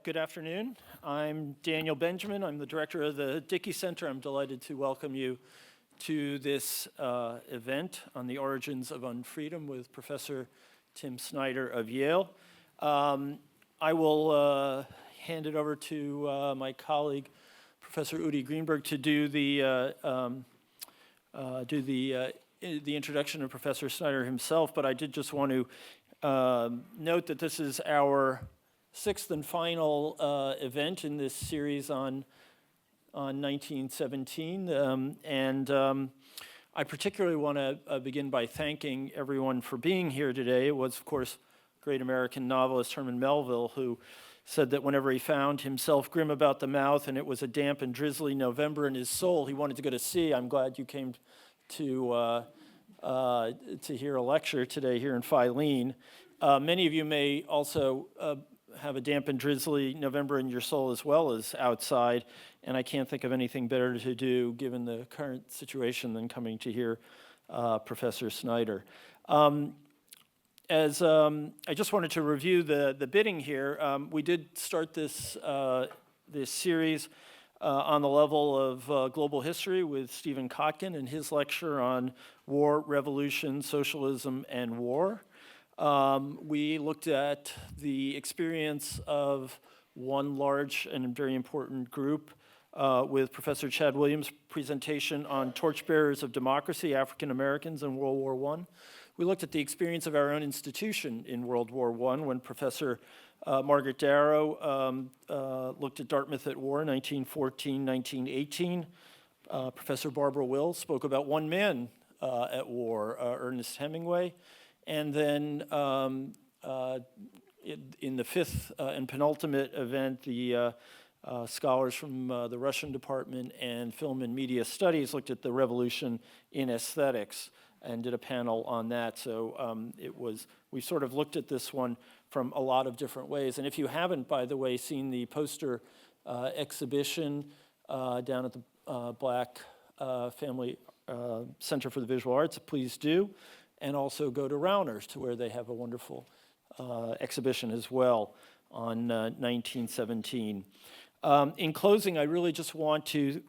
Good afternoon. I'm Daniel Benjamin. I'm the director of the Dickey Center. I'm delighted to welcome you to this event on the origins of Unfreedom with Professor Tim Snyder of Yale. I will hand it over to my colleague, Professor Judy Greenberg, to do the introduction of Professor Snyder himself, but I did just want to note that this is our sixth and final event in this series on 1917, I particularly want to begin by thanking everyone for being here today. It was, of course, great American novelist Herman Melville who said that whenever he found himself grim about the mouth and it was a damp and drizzly November in his soul, he wanted to go to sea. I'm glad you came to hear a lecture today here in Filene. Many of you may also have a damp and drizzly November in your soul as well as outside, and I can't think of anything better to do given the current situation than coming to hear Professor Snyder. I just wanted to review the bidding here. We did start this series on the level of global history with Stephen Kotkin and his lecture on war, revolution, socialism, and war. We looked at the experience of one large and very important group with Professor Chad Williams' presentation on torchbearers of democracy, African Americans in World War I. We looked at the experience of our own institution in World War I when Professor Margaret Darrow looked at Dartmouth at war, 1914, 1918. Professor Barbara Will spoke about one man at war, Ernest Hemingway. And then in the fifth and penultimate event, the scholars from the Russian Department and Film and Media Studies looked at the revolution in aesthetics and did a panel on that. So we sort of looked at this one from a lot of different ways. And if you haven't, by the way, seen the poster exhibition down at the Black Family Center for the Visual Arts, please do. And also go to Rauner's, to where they have a wonderful exhibition as well on 1917. In closing, I really just want to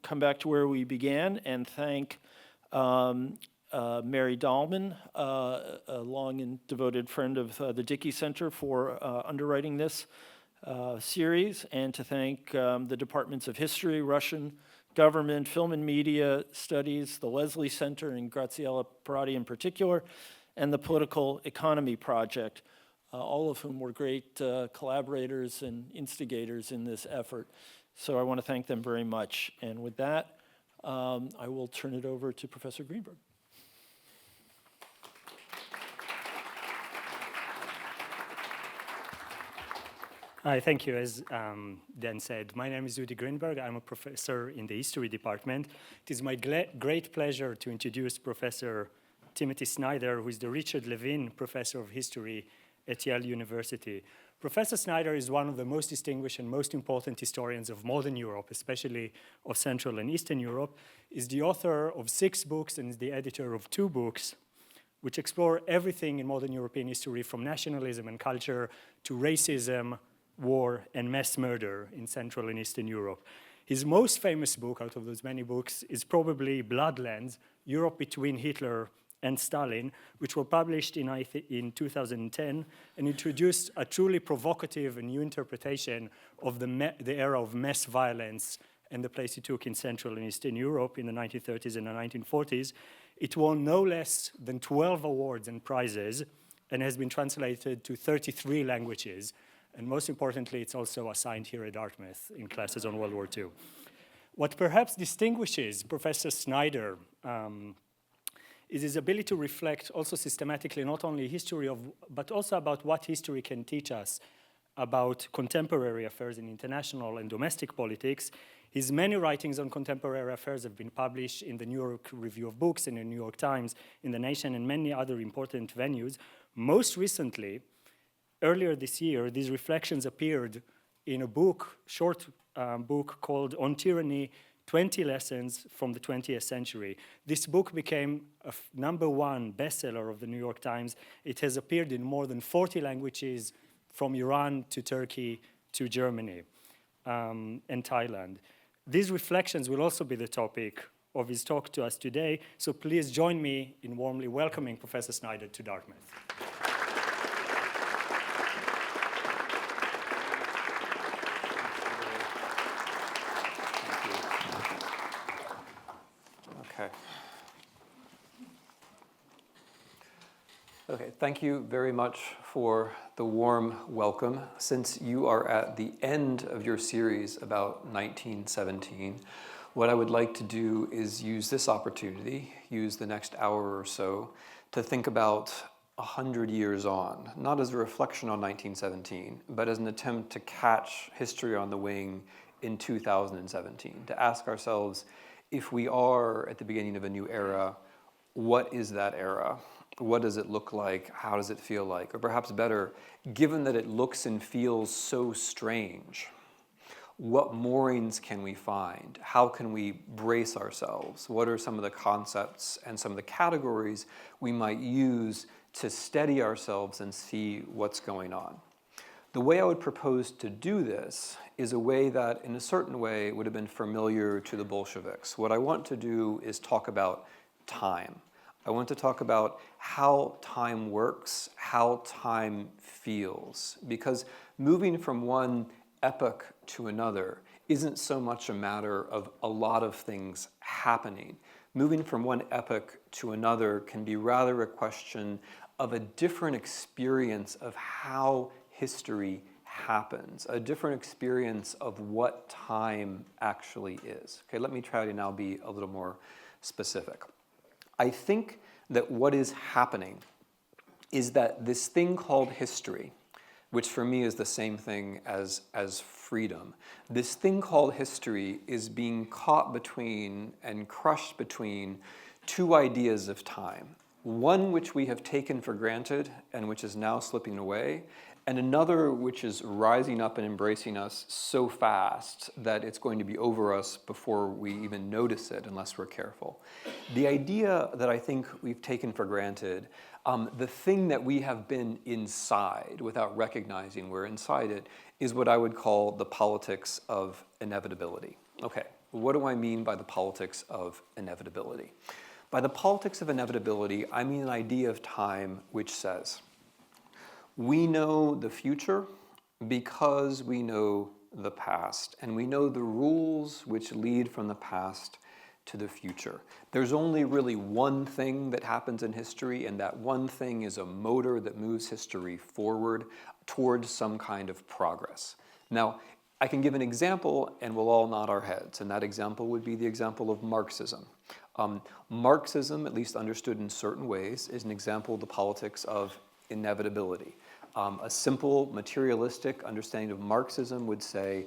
come back to where we began and thank Mary Dallman, a long and devoted friend of the Dickey Center, for underwriting this series, and to thank the Departments of History, Russian Government, Film and Media Studies, the Leslie Center, and Graziella Parati in particular, and the Political Economy Project, all of whom were great collaborators and instigators in this effort. So I want to thank them very much. And with that, I will turn it over to Professor Greenberg. Hi, thank you. As Dan said, my name is Judy Greenberg. I'm a professor in the history department. It is my great pleasure to introduce Professor Timothy Snyder, who is the Richard Levin Professor of History at Yale University. Professor Snyder is one of the most distinguished and most important historians of modern Europe, especially of Central and Eastern Europe. Is the author of 6 books and is the editor of 2 books, which explore everything in modern European history, from nationalism and culture to racism, war, and mass murder in Central and Eastern Europe. His most famous book out of those many books is probably Bloodlands, Europe Between Hitler and Stalin, which were published in 2010 and introduced a truly provocative and new interpretation of the era of mass violence and the place it took in Central and Eastern Europe in the 1930s and the 1940s. It won no less than 12 awards and prizes and has been translated to 33 languages. And most importantly, it's also assigned here at Dartmouth in classes on World War II. What perhaps distinguishes Professor Snyder is his ability to reflect also systematically not only history but also about what history can teach us about contemporary affairs in international and domestic politics. His many writings on contemporary affairs have been published in the New York Review of Books, in the New York Times, in The Nation, and many other important venues. Most recently, earlier this year, these reflections appeared in a book, short book called On Tyranny, 20 Lessons from the 20th Century. This book became a #1 bestseller of the New York Times. It has appeared in more than 40 languages, from Iran to Turkey to Germany and Thailand. These reflections will also be the topic of his talk to us today, so please join me in warmly welcoming Professor Snyder to Dartmouth. Okay, thank you very much for the warm welcome. Since you are at the end of your series about 1917, what I would like to do is use this opportunity, use the next hour or so, to think about 100 years on, not as a reflection on 1917, but as an attempt to catch history on the wing in 2017, to ask ourselves, if we are at the beginning of a new era, what is that era? What does it look like? How does it feel like? Or perhaps better, given that it looks and feels so strange, what moorings can we find? How can we brace ourselves? What are some of the concepts and some of the categories we might use to steady ourselves and see what's going on? The way I would propose to do this is a way that, in a certain way, would have been familiar to the Bolsheviks. What I want to do is talk about time. I want to talk about how time works, how time feels, because moving from one epoch to another isn't so much a matter of a lot of things happening. Moving from one epoch to another can be rather a question of a different experience of how history happens, a different experience of what time actually is. Okay, let me try to now be a little more specific. I think that what is happening is that this thing called history, which for me is the same thing as freedom, this thing called history is being caught between and crushed between two ideas of time. One which we have taken for granted and which is now slipping away, and another which is rising up and embracing us so fast that it's going to be over us before we even notice it unless we're careful. The idea that I think we've taken for granted, the thing that we have been inside without recognizing we're inside it, is what I would call the politics of inevitability. Okay, what do I mean by the politics of inevitability? By the politics of inevitability, I mean an idea of time which says, we know the future because we know the past, and we know the rules which lead from the past to the future. There's only really one thing that happens in history, and that one thing is a motor that moves history forward towards some kind of progress. Now, I can give an example, and we'll all nod our heads, and that example would be the example of Marxism. Marxism, at least understood in certain ways, is an example of the politics of inevitability. A simple materialistic understanding of Marxism would say,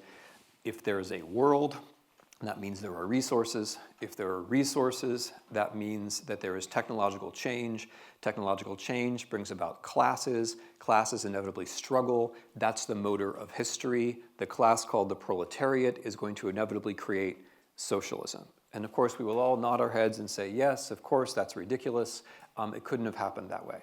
if there is a world, that means there are resources. If there are resources, that means that there is technological change. Technological change brings about classes. Classes inevitably struggle. That's the motor of history. The class called the proletariat is going to inevitably create socialism. And of course, we will all nod our heads and say, yes, of course, that's ridiculous. It couldn't have happened that way.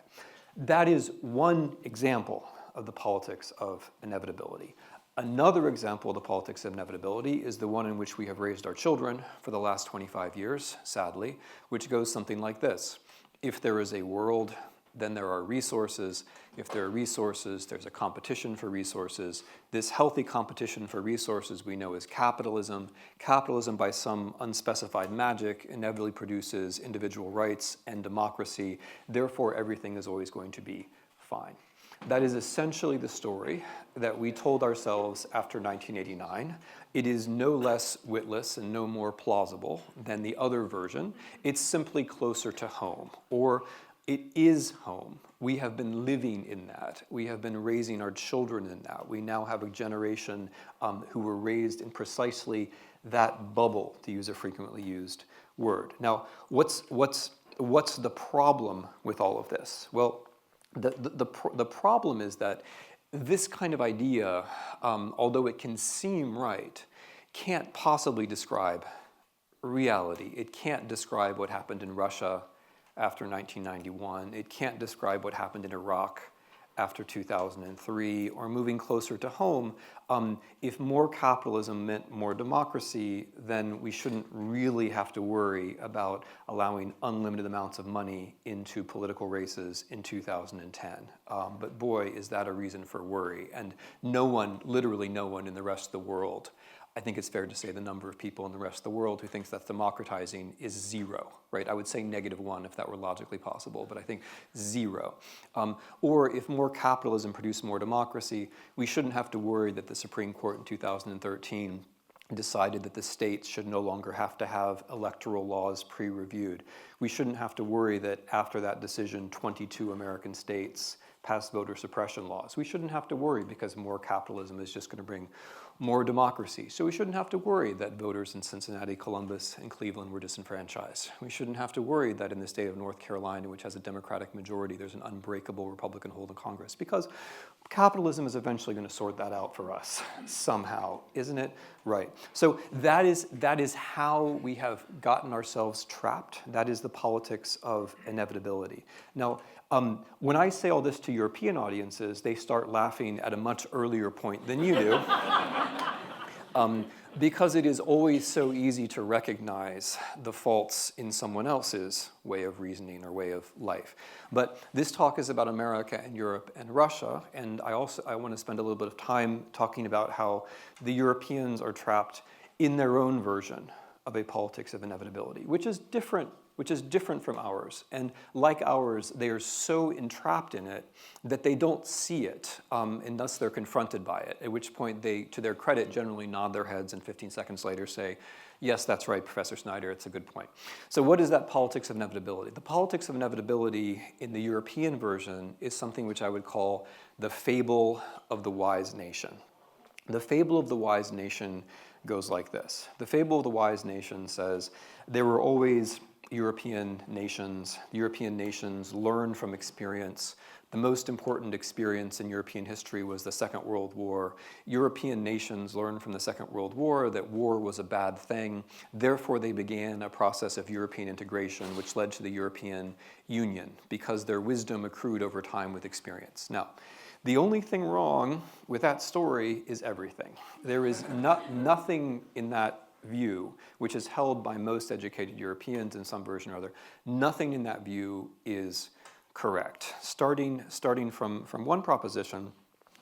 That is one example of the politics of inevitability. Another example of the politics of inevitability is the one in which we have raised our children for the last 25 years, sadly, which goes something like this. If there is a world, then there are resources. If there are resources, there's a competition for resources. This healthy competition for resources we know is capitalism. Capitalism, by some unspecified magic, inevitably produces individual rights and democracy. Therefore, everything is always going to be fine. That is essentially the story that we told ourselves after 1989. It is no less witless and no more plausible than the other version. It's simply closer to home, or it is home. We have been living in that. We have been raising our children in that. We now have a generation who were raised in precisely that bubble, to use a frequently used word. Now, what's the problem with all of this? Well, the problem is that this kind of idea, although it can seem right, can't possibly describe reality. It can't describe what happened in Russia after 1991. It can't describe what happened in Iraq after 2003, or moving closer to home, if more capitalism meant more democracy, then we shouldn't really have to worry about allowing unlimited amounts of money into political races in 2010. But boy, is that a reason for worry. And no one, literally no one in the rest of the world, I think it's fair to say the number of people in the rest of the world who thinks that's democratizing is zero, right? I would say -1 if that were logically possible, but I think zero. Or if more capitalism produced more democracy, we shouldn't have to worry that the Supreme Court in 2013 decided that the states should no longer have to have electoral laws pre-reviewed. We shouldn't have to worry that after that decision, 22 American states passed voter suppression laws. We shouldn't have to worry because more capitalism is just going to bring more democracy. So we shouldn't have to worry that voters in Cincinnati, Columbus, and Cleveland were disenfranchised. We shouldn't have to worry that in the state of North Carolina, which has a Democratic majority, there's an unbreakable Republican hold in Congress, because capitalism is eventually going to sort that out for us somehow, isn't it? Right. So that is how we have gotten ourselves trapped. That is the politics of inevitability. Now, when I say all this to European audiences, they start laughing at a much earlier point than you do. Because it is always so easy to recognize the faults in someone else's way of reasoning or way of life. But this talk is about America and Europe and Russia, and I want to spend a little bit of time talking about how the Europeans are trapped in their own version of a politics of inevitability, which is different from ours. And like ours, they are so entrapped in it that they don't see it, and thus they're confronted by it, at which point they, to their credit, generally nod their heads and 15 seconds later say, yes, that's right, Professor Snyder, it's a good point. So what is that politics of inevitability? The politics of inevitability in the European version is something which I would call the fable of the wise nation. The fable of the wise nation goes like this. The fable of the wise nation says, there were always European nations. The European nations learned from experience. The most important experience in European history was the Second World War. European nations learned from the Second World War that war was a bad thing. Therefore, they began a process of European integration, which led to the European Union, because their wisdom accrued over time with experience. Now, the only thing wrong with that story is everything. There is nothing in that view, which is held by most educated Europeans in some version or other, nothing in that view is correct. Starting from one proposition,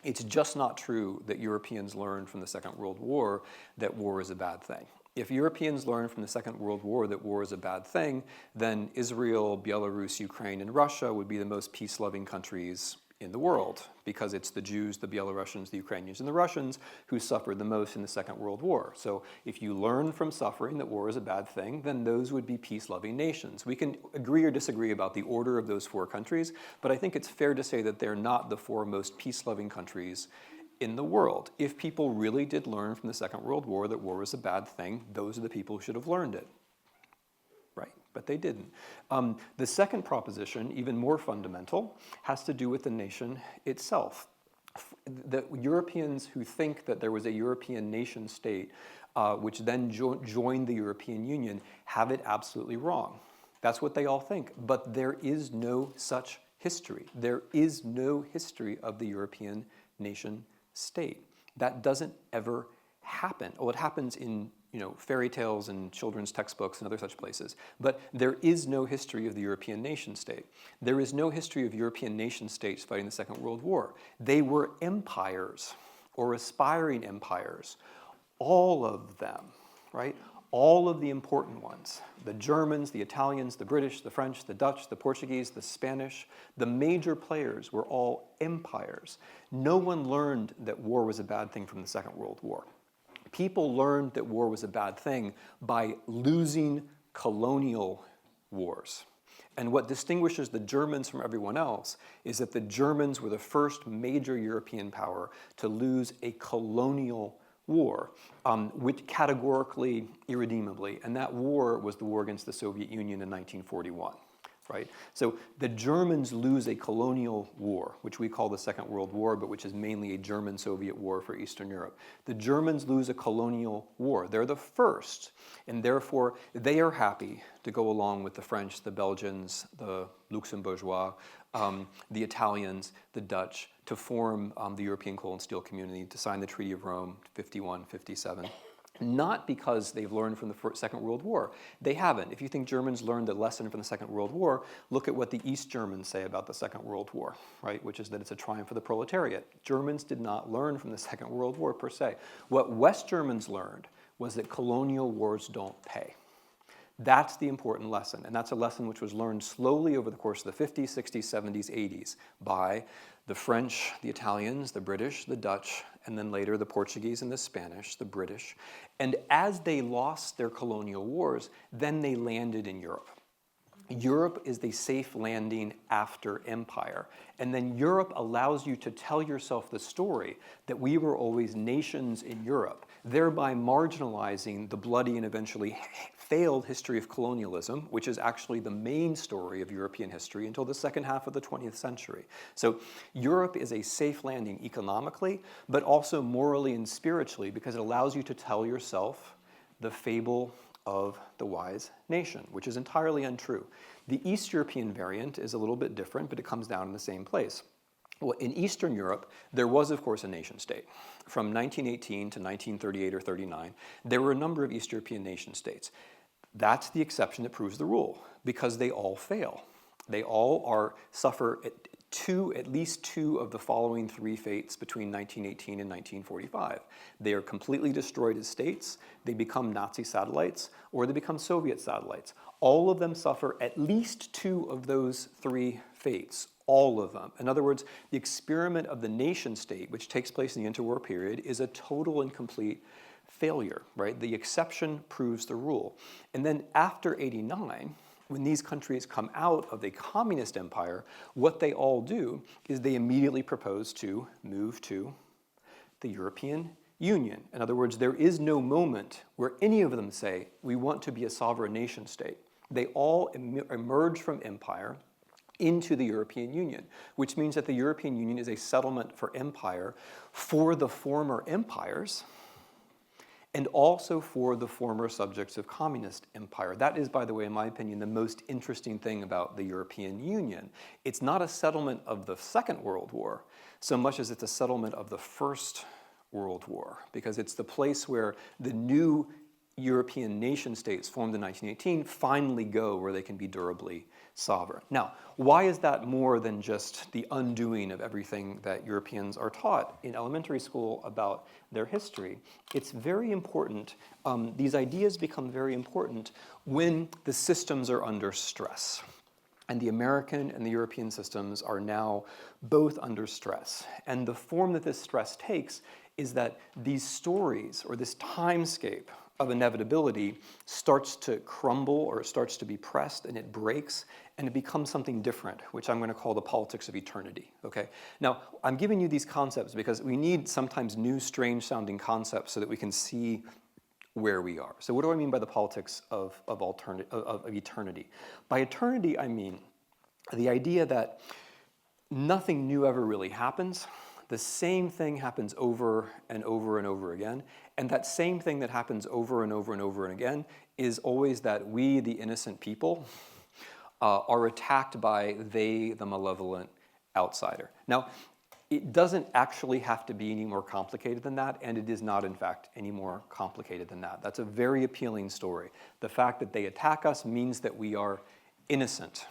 it's just not true that Europeans learned from the Second World War that war is a bad thing. If Europeans learned from the Second World War that war is a bad thing, then Israel, Belarus, Ukraine, and Russia would be the most peace-loving countries in the world, because it's the Jews, the Belarusians, the Ukrainians, and the Russians who suffered the most in the Second World War. So if you learn from suffering that war is a bad thing, then those would be peace-loving nations. We can agree or disagree about the order of those four countries, but I think it's fair to say that they're not the four most peace-loving countries in the world. If people really did learn from the Second World War that war is a bad thing, those are the people who should have learned it. Right, but they didn't. The second proposition, even more fundamental, has to do with the nation itself. The Europeans who think that there was a European nation state which then joined the European Union have it absolutely wrong. That's what they all think, but there is no such history. There is no history of the European nation state. That doesn't ever happen. Well, it happens in fairy tales and children's textbooks and other such places. But there is no history of the European nation state. There is no history of European nation states fighting the Second World War. They were empires or aspiring empires, all of them, right? All of the important ones, the Germans, the Italians, the British, the French, the Dutch, the Portuguese, the Spanish, the major players were all empires. No one learned that war was a bad thing from the Second World War. People learned that war was a bad thing by losing colonial wars. And what distinguishes the Germans from everyone else is that the Germans were the first major European power to lose a colonial war, which categorically, irredeemably, and that war was the war against the Soviet Union in 1941. right? So the Germans lose a colonial war, which we call the Second World War, but which is mainly a German-Soviet war for Eastern Europe. The Germans lose a colonial war. They're the first, and therefore they are happy to go along with the French, the Belgians, the Luxembourgeois, the Italians, the Dutch, to form the European Coal and Steel Community, to sign the Treaty of Rome, 51, 57. Not because they've learned from the Second World War. They haven't. If you think Germans learned a lesson from the Second World War, look at what the East Germans say about the Second World War, right? Which is that it's a triumph for the proletariat. Germans did not learn from the Second World War per se. What West Germans learned was that colonial wars don't pay. That's the important lesson, and that's a lesson which was learned slowly over the course of the 50s, 60s, 70s, 80s by the French, the Italians, the British, the Dutch, and then later the Portuguese and the Spanish, the British. And as they lost their colonial wars, then they landed in Europe. Europe is the safe landing after empire. And then Europe allows you to tell yourself the story that we were always nations in Europe, thereby marginalizing the bloody and eventually failed history of colonialism, which is actually the main story of European history until the second half of the 20th century. So Europe is a safe landing economically, but also morally and spiritually, because it allows you to tell yourself the fable of the wise nation, which is entirely untrue. The East European variant is a little bit different, but it comes down in the same place. Well, in Eastern Europe, there was, of course, a nation state. From 1918 to 1938 or 39, there were a number of East European nation states. That's the exception that proves the rule, because they all fail. They all suffer at least two of the following three fates between 1918 and 1945. They are completely destroyed as states, they become Nazi satellites, or they become Soviet satellites. All of them suffer at least two of those three fates. All of them. In other words, the experiment of the nation state, which takes place in the interwar period, is a total and complete failure, right? The exception proves the rule. And then after 89, when these countries come out of the communist empire, what they all do is they immediately propose to move to the European Union. In other words, there is no moment where any of them say, we want to be a sovereign nation state. They all emerge from empire into the European Union, which means that the European Union is a settlement for empire for the former empires, and also for the former subjects of communist empire. That is, by the way, in my opinion, the most interesting thing about the European Union. It's not a settlement of the Second World War so much as it's a settlement of the First World War, because it's the place where the new European nation states formed in 1918 finally go where they can be durably sovereign. Now, why is that more than just the undoing of everything that Europeans are taught in elementary school about their history? It's very important. These ideas become very important when the systems are under stress. And the American and the European systems are now both under stress. And the form that this stress takes is that these stories, or this timescape of inevitability, starts to crumble, or it starts to be pressed, and it breaks, and it becomes something different, which I'm going to call the politics of eternity, okay? Now, I'm giving you these concepts because we need sometimes new, strange-sounding concepts so that we can see where we are. So what do I mean by the politics of eternity? By eternity, I mean the idea that nothing new ever really happens. The same thing happens over and over and over again. And that same thing that happens over and over and over and again is always that we, the innocent people, are attacked by they, the malevolent outsider. Now, it doesn't actually have to be any more complicated than that, and it is not, in fact, any more complicated than that. That's a very appealing story. The fact that they attack us means that we are innocent.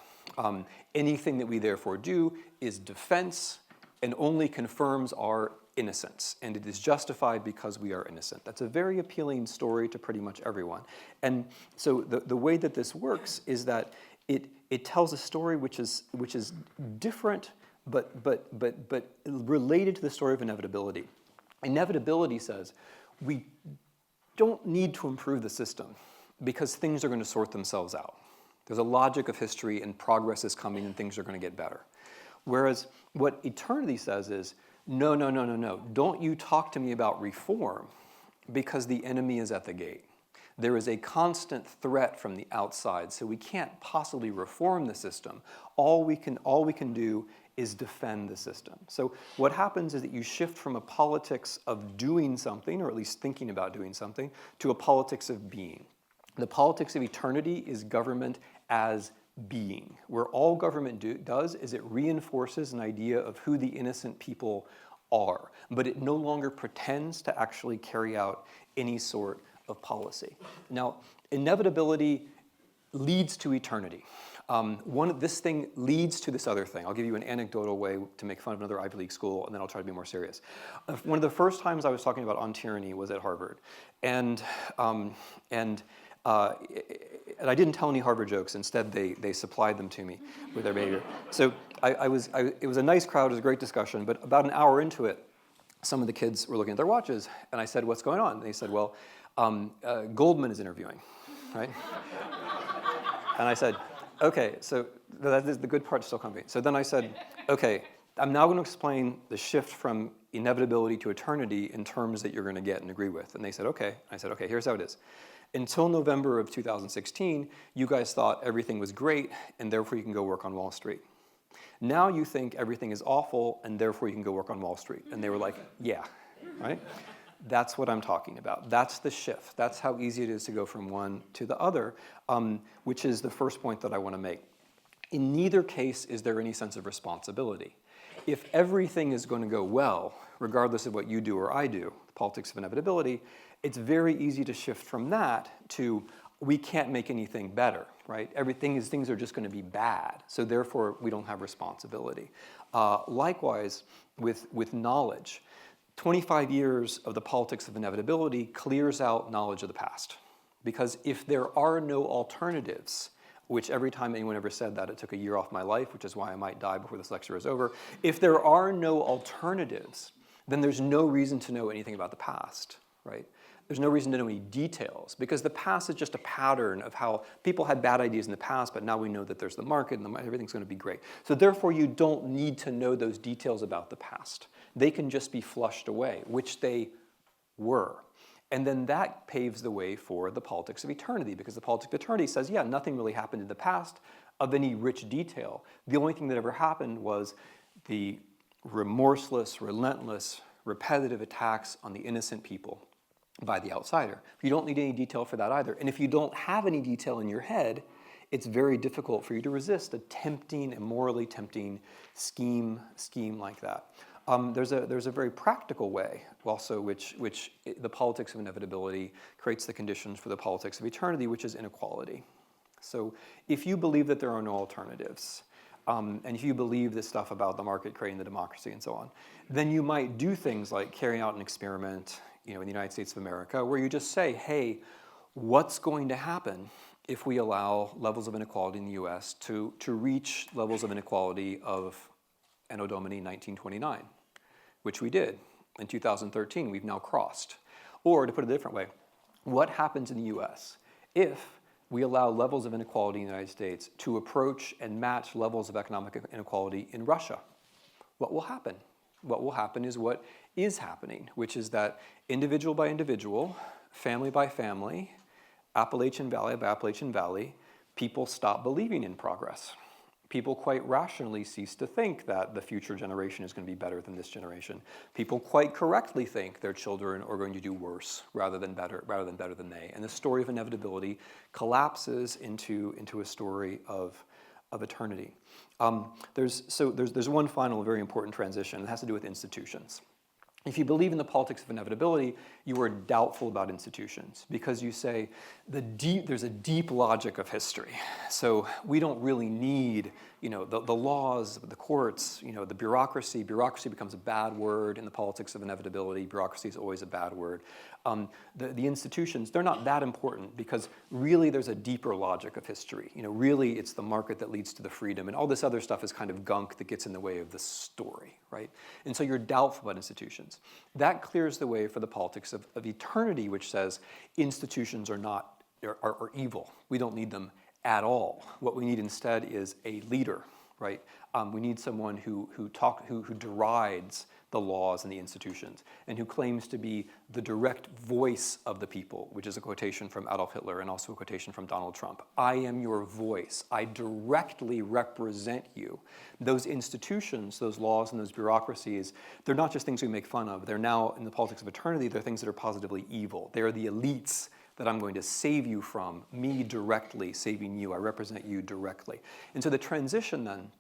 Anything that we therefore do is defense and only confirms our innocence, and it is justified because we are innocent. That's a very appealing story to pretty much everyone. And so the way that this works is that it tells a story which is different, but related to the story of inevitability. Inevitability says we don't need to improve the system because things are going to sort themselves out. There's a logic of history, and progress is coming, and things are going to get better. Whereas what eternity says is, no, don't you talk to me about reform because the enemy is at the gate. There is a constant threat from the outside, so we can't possibly reform the system. All we can do is defend the system. So what happens is that you shift from a politics of doing something, or at least thinking about doing something, to a politics of being. The politics of eternity is government as being, where all government does is it reinforces an idea of who the innocent people are, but it no longer pretends to actually carry out any sort of policy. Now, inevitability leads to eternity. This thing leads to this other thing. I'll give you an anecdotal way to make fun of another Ivy League school, and then I'll try to be more serious. One of the first times I was talking about on tyranny was at Harvard, and I didn't tell any Harvard jokes. Instead, they supplied them to me with their behavior. So it was a nice crowd. It was a great discussion. But about an hour into it, some of the kids were looking at their watches, and I said, "What's going on?" And they said, "Well, Goldman is interviewing," right? And I said, "Okay, so that is the good part still coming." So then I said, "Okay, I'm now going to explain the shift from inevitability to eternity in terms that you're going to get and agree with." And they said, "Okay." I said, "Okay, here's how it is. Until November of 2016, you guys thought everything was great, and therefore you can go work on Wall Street. Now you think everything is awful, and therefore you can go work on Wall Street." And they were like, "Yeah," right? That's what I'm talking about. That's the shift. That's how easy it is to go from one to the other, which is the first point that I want to make. In neither case is there any sense of responsibility. If everything is going to go well, regardless of what you do or I do, the politics of inevitability, it's very easy to shift from that to we can't make anything better, right? Things are just going to be bad, so therefore we don't have responsibility. Likewise, with knowledge, 25 years of the politics of inevitability clears out knowledge of the past. Because if there are no alternatives, which every time anyone ever said that, it took a year off my life, which is why I might die before this lecture is over. If there are no alternatives, then there's no reason to know anything about the past, right? There's no reason to know any details, because the past is just a pattern of how people had bad ideas in the past, but now we know that there's the market and everything's going to be great. So therefore, you don't need to know those details about the past. They can just be flushed away, which they were. And then that paves the way for the politics of eternity, because the politics of eternity says, yeah, nothing really happened in the past of any rich detail. The only thing that ever happened was the remorseless, relentless, repetitive attacks on the innocent people by the outsider. You don't need any detail for that either. And if you don't have any detail in your head, it's very difficult for you to resist a tempting, a morally tempting scheme like that. There's a very practical way also which the politics of inevitability creates the conditions for the politics of eternity, which is inequality. So if you believe that there are no alternatives, and if you believe this stuff about the market creating the democracy and so on, then you might do things like carrying out an experiment, in the United States of America, where you just say, hey, what's going to happen if we allow levels of inequality in the US to reach levels of inequality of Anno Domini 1929, which we did. In 2013, we've now crossed. Or to put it a different way, what happens in the US if we allow levels of inequality in the United States to approach and match levels of economic inequality in Russia? What will happen? What will happen is what is happening, which is that individual by individual, family by family, Appalachian Valley by Appalachian Valley, people stop believing in progress. People quite rationally cease to think that the future generation is going to be better than this generation. People quite correctly think their children are going to do worse rather than better than they. And the story of inevitability collapses into a story of eternity. There's one final very important transition. It has to do with institutions. If you believe in the politics of inevitability, you are doubtful about institutions because you say there's a deep logic of history. So we don't really need the laws, the courts, the bureaucracy. Bureaucracy becomes a bad word in the politics of inevitability. Bureaucracy is always a bad word. The institutions, they're not that important because really there's a deeper logic of history. Really it's the market that leads to the freedom, and all this other stuff is kind of gunk that gets in the way of the story, right? And so you're doubtful about institutions. That clears the way for the politics of eternity, which says institutions are evil. We don't need them at all. What we need instead is a leader, right? We need someone who derides the laws and the institutions, and who claims to be the direct voice of the people, which is a quotation from Adolf Hitler and also a quotation from Donald Trump. I am your voice. I directly represent you. Those institutions, those laws and those bureaucracies, they're not just things we make fun of. They're now, in the politics of eternity, they're things that are positively evil. They are the elites that I'm going to save you from, me directly saving you. I represent you directly. And so the transition then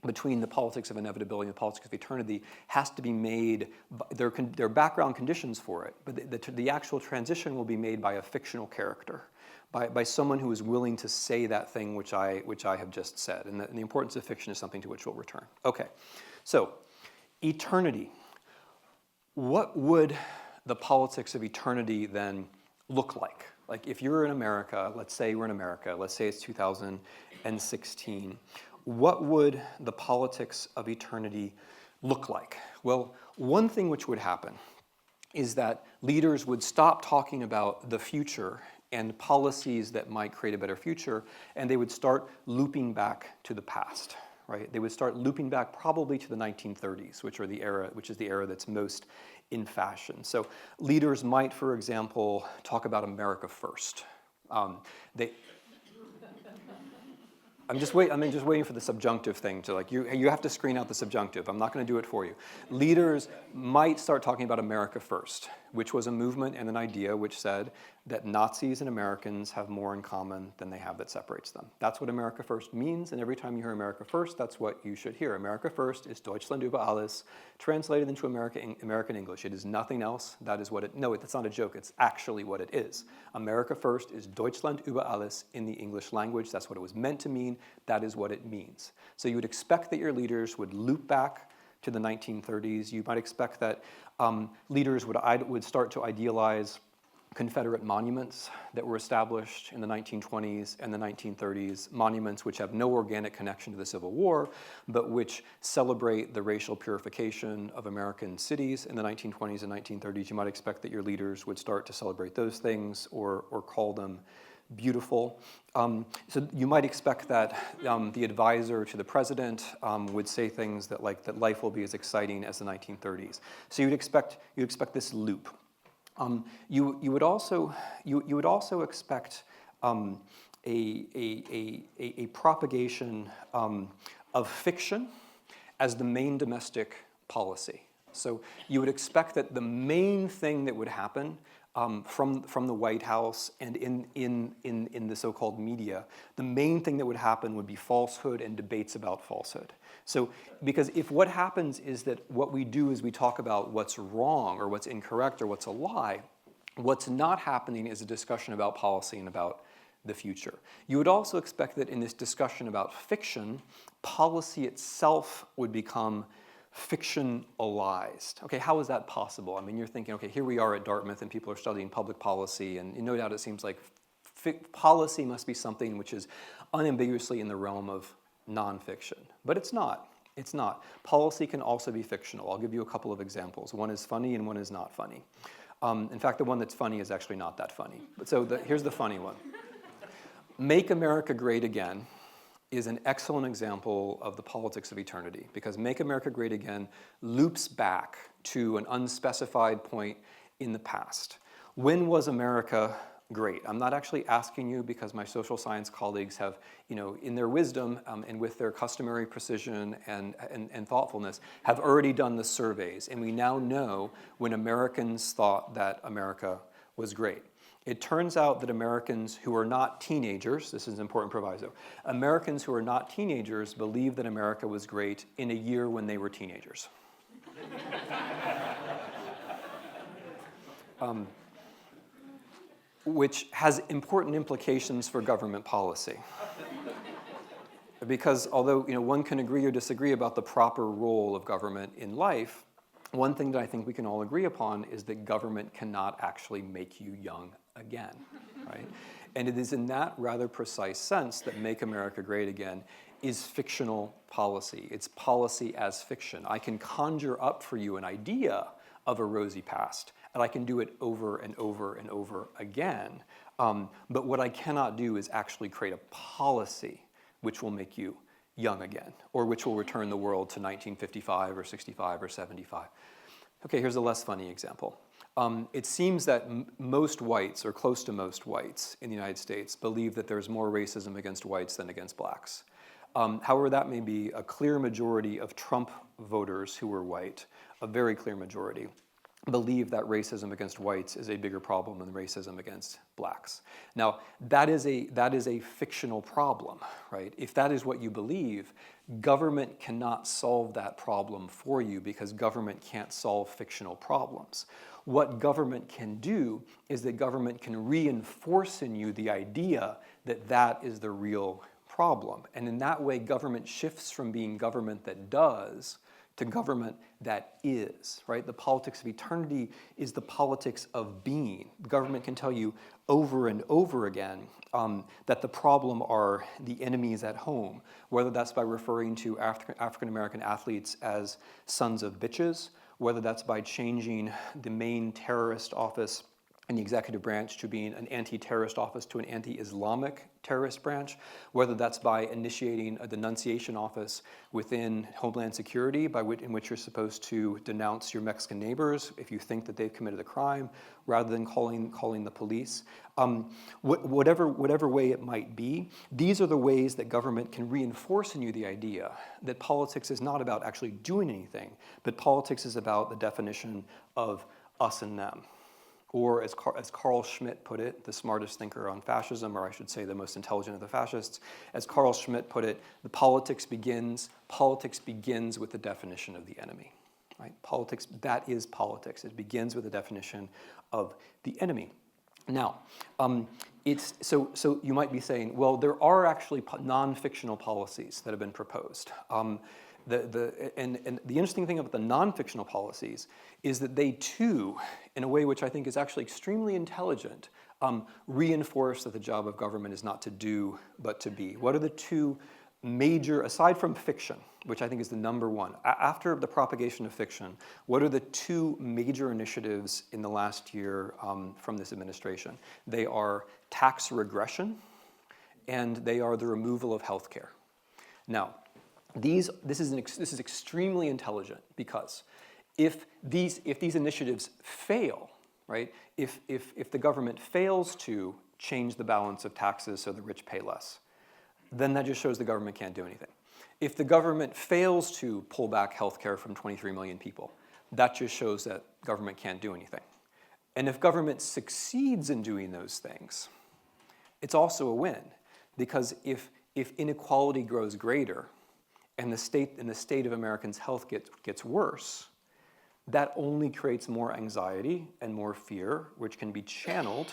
between the politics of inevitability and the politics of eternity has to be made, there are background conditions for it, but the actual transition will be made by a fictional character, by someone who is willing to say that thing which I have just said. And the importance of fiction is something to which we'll return. Okay, so eternity. What would the politics of eternity then look like? Like if you're in America, let's say we're in America, let's say it's 2016, what would the politics of eternity look like? Well, one thing which would happen is that leaders would stop talking about the future and policies that might create a better future, and they would start looping back to the past, right? They would start looping back probably to the 1930s, which is the era that's most in fashion. So leaders might, for example, talk about America first. I'm just waiting for the subjunctive thing to you have to screen out the subjunctive. I'm not going to do it for you. Leaders might start talking about America first, which was a movement and an idea which said that Nazis and Americans have more in common than they have that separates them. That's what America first means, and every time you hear America first, that's what you should hear. America first is Deutschland über alles, translated into American English. It is nothing else. That is what no, it's not a joke. It's actually what it is. America first is Deutschland über alles in the English language. That's what it was meant to mean. That is what it means. So you would expect that your leaders would loop back to the 1930s. You might expect that leaders would start to idealize Confederate monuments that were established in the 1920s and the 1930s, monuments which have no organic connection to the Civil War, but which celebrate the racial purification of American cities in the 1920s and 1930s. You might expect that your leaders would start to celebrate those things or call them beautiful. So you might expect that the advisor to the president would say things that that life will be as exciting as the 1930s. So you'd expect this loop. You would also expect a propagation of fiction as the main domestic policy. So you would expect that the main thing that would happen from the White House and in the so-called media, the main thing that would happen would be falsehood and debates about falsehood. So, because if what happens is that what we do is we talk about what's wrong or what's incorrect or what's a lie, what's not happening is a discussion about policy and about the future. You would also expect that in this discussion about fiction, policy itself would become fictionalized. Okay, how is that possible? I mean, you're thinking, okay, here we are at Dartmouth and people are studying public policy, and no doubt it seems like policy must be something which is unambiguously in the realm of nonfiction. But it's not. It's not. Policy can also be fictional. I'll give you a couple of examples. One is funny and one is not funny. In fact, the one that's funny is actually not that funny. So here's the funny one. Make America Great Again is an excellent example of the politics of eternity, because Make America Great Again loops back to an unspecified point in the past. When was America great? I'm not actually asking you because my social science colleagues have, in their wisdom and with their customary precision and thoughtfulness, have already done the surveys, and we now know when Americans thought that America was great. It turns out that Americans who are not teenagers, this is an important proviso, Americans who are not teenagers believe that America was great in a year when they were teenagers. Which has important implications for government policy. Because although one can agree or disagree about the proper role of government in life, one thing that I think we can all agree upon is that government cannot actually make you young again, right? And it is in that rather precise sense that Make America Great Again is fictional policy. It's policy as fiction. I can conjure up for you an idea of a rosy past, and I can do it over and over and over again. But what I cannot do is actually create a policy which will make you young again, or which will return the world to 1955 or 65 or 75. Okay, here's a less funny example. It seems that most whites, or close to most whites in the United States, believe that there's more racism against whites than against blacks. However, that may be a clear majority of Trump voters who were white, a very clear majority, believe that racism against whites is a bigger problem than racism against blacks. Now, that is a fictional problem, right? If that is what you believe, government cannot solve that problem for you because government can't solve fictional problems. What government can do is that government can reinforce in you the idea that that is the real problem. And in that way, government shifts from being government that does to government that is, right? The politics of eternity is the politics of being. Government can tell you over and over again that the problem are the enemies at home, whether that's by referring to African-American athletes as sons of bitches, whether that's by changing the main terrorist office in the executive branch to being an anti-terrorist office to an anti-Islamic terrorist branch, whether that's by initiating a denunciation office within Homeland Security in which you're supposed to denounce your Mexican neighbors if you think that they've committed a crime, rather than calling the police. Whatever way it might be, these are the ways that government can reinforce in you the idea that politics is not about actually doing anything, but politics is about the definition of us and them. Or as Carl Schmitt put it, the smartest thinker on fascism, or I should say the most intelligent of the fascists, as Carl Schmitt put it, the politics begins with the definition of the enemy. Right? Politics, that is politics. It begins with the definition of the enemy. Now, so you might be saying, well, there are actually non-fictional policies that have been proposed. And the interesting thing about the non-fictional policies is that they too, in a way which I think is actually extremely intelligent, reinforce that the job of government is not to do, but to be. What are the two major, aside from fiction, which I think is the number one, after the propagation of fiction, what are the two major initiatives in the last year from this administration? They are tax regression, and they are the removal of health care. Now, this is extremely intelligent because if these initiatives fail, right? If the government fails to change the balance of taxes so the rich pay less, then that just shows the government can't do anything. If the government fails to pull back health care from 23 million people, that just shows that government can't do anything. And if government succeeds in doing those things, it's also a win, because if inequality grows greater, and the state of Americans' health gets worse, that only creates more anxiety and more fear, which can be channeled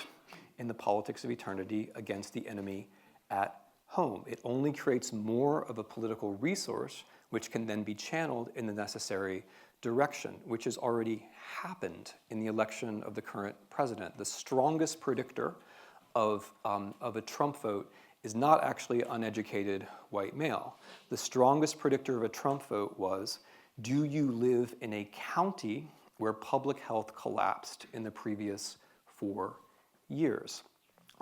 in the politics of eternity against the enemy at home. It only creates more of a political resource, which can then be channeled in the necessary direction, which has already happened in the election of the current president. The strongest predictor of a Trump vote is not actually uneducated white male. The strongest predictor of a Trump vote was, do you live in a county where public health collapsed in the previous 4 years?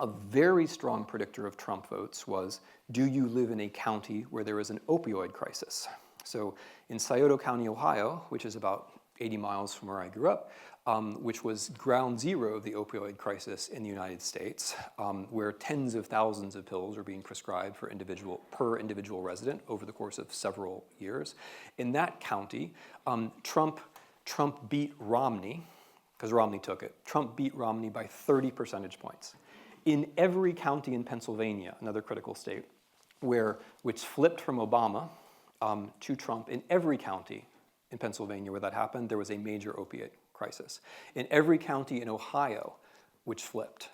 A very strong predictor of Trump votes was, do you live in a county where there is an opioid crisis? So in Scioto County, Ohio, which is about 80 miles from where I grew up, which was ground zero of the opioid crisis in the United States, where tens of thousands of pills are being prescribed per individual resident over the course of several years. In that county, Trump beat Romney, because Romney took it. Trump beat Romney by 30 percentage points. In every county in Pennsylvania, another critical state, which flipped from Obama to Trump, in every county in Pennsylvania where that happened, there was a major opiate crisis. In every county in Ohio, which flipped,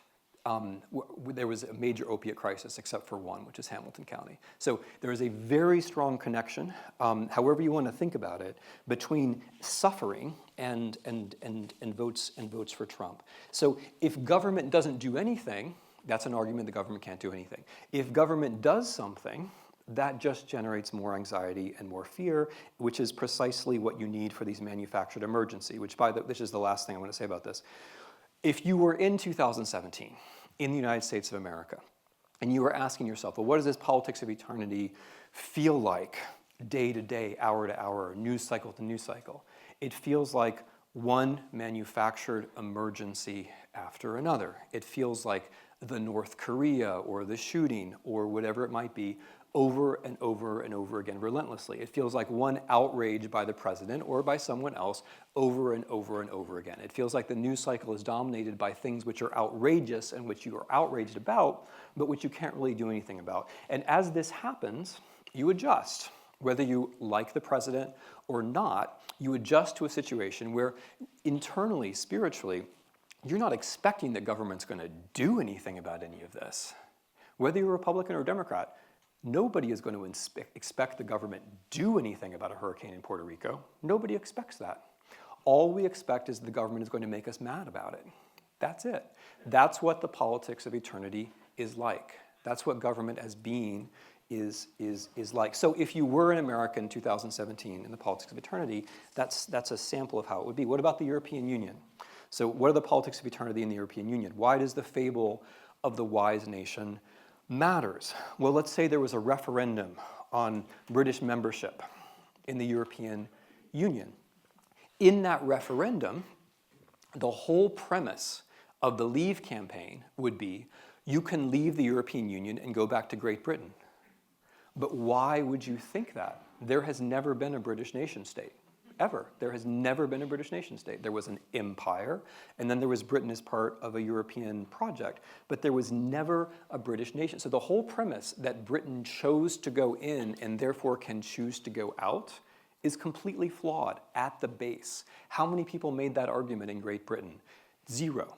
there was a major opiate crisis except for one, which is Hamilton County. So there is a very strong connection, however you want to think about it, between suffering and votes for Trump. So if government doesn't do anything, that's an argument the government can't do anything. If government does something, that just generates more anxiety and more fear, which is precisely what you need for these manufactured emergency, this is the last thing I want to say about this. If you were in 2017 in the United States of America, and you were asking yourself, well, what does this politics of eternity feel like day to day, hour to hour, news cycle to news cycle? It feels like one manufactured emergency after another. It feels like the North Korea or the shooting or whatever it might be, over and over and over again relentlessly. It feels like one outrage by the president or by someone else over and over and over again. It feels like the news cycle is dominated by things which are outrageous and which you are outraged about, but which you can't really do anything about. And as this happens, you adjust. Whether you like the president or not, you adjust to a situation where internally, spiritually, you're not expecting that government's going to do anything about any of this. Whether you're Republican or Democrat, nobody is going to expect the government do anything about a hurricane in Puerto Rico. Nobody expects that. All we expect is the government is going to make us mad about it. That's it. That's what the politics of eternity is like. That's what government as being is like. So if you were an American in 2017 in the politics of eternity, that's a sample of how it would be. What about the European Union? So what are the politics of eternity in the European Union? Why does the fable of the wise nation matters? Well, let's say there was a referendum on British membership in the European Union. In that referendum, the whole premise of the Leave campaign would be, you can leave the European Union and go back to Great Britain. But why would you think that? There has never been a British nation state. Ever. There has never been a British nation state. There was an empire, and then there was Britain as part of a European project, but there was never a British nation. So the whole premise that Britain chose to go in and therefore can choose to go out is completely flawed at the base. How many people made that argument in Great Britain? Zero.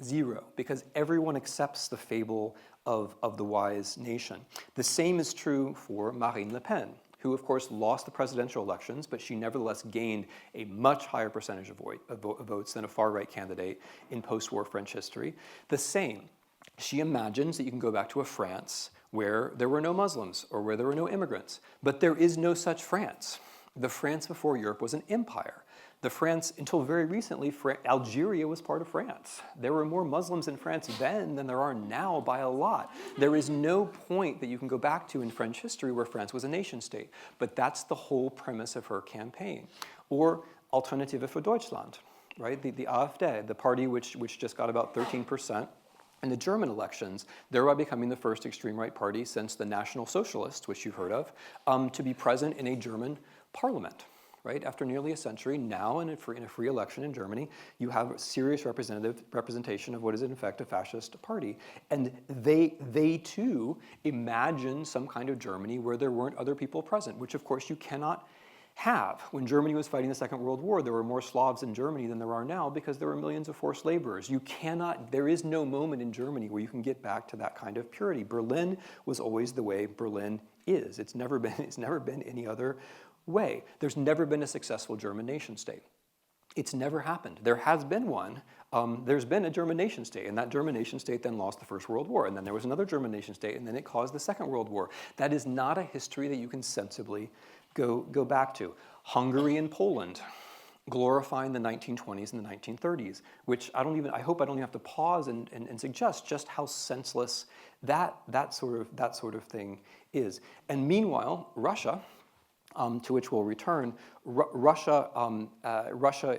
Zero. Because everyone accepts the fable of the wise nation. The same is true for Marine Le Pen, who of course lost the presidential elections, but she nevertheless gained a much higher percentage of votes than a far-right candidate in post-war French history. The same. She imagines that you can go back to a France where there were no Muslims or where there were no immigrants, but there is no such France. The France before Europe was an empire. The France, until very recently, Algeria was part of France. There were more Muslims in France then than there are now by a lot. There is no point that you can go back to in French history where France was a nation state. But that's the whole premise of her campaign. Or Alternative für Deutschland, right? The AfD, the party which just got about 13% in the German elections, thereby becoming the first extreme right party since the National Socialists, which you've heard of, to be present in a German parliament. Right? After nearly a century, now in a free election in Germany, you have serious representation of what is in fact a fascist party. And they too imagine some kind of Germany where there weren't other people present, which of course you cannot have. When Germany was fighting the Second World War, there were more Slavs in Germany than there are now because there were millions of forced laborers. There is no moment in Germany where you can get back to that kind of purity. Berlin was always the way Berlin is. It's never been any other way. There's never been a successful German nation state. It's never happened. There has been one. There's been a German nation state, and that German nation state then lost the First World War, and then there was another German nation state, and then it caused the Second World War. That is not a history that you can sensibly go back to. Hungary and Poland, glorifying the 1920s and the 1930s, which I hope I don't even have to pause and suggest just how senseless that sort of thing is. And meanwhile, Russia, to which we'll return, Russia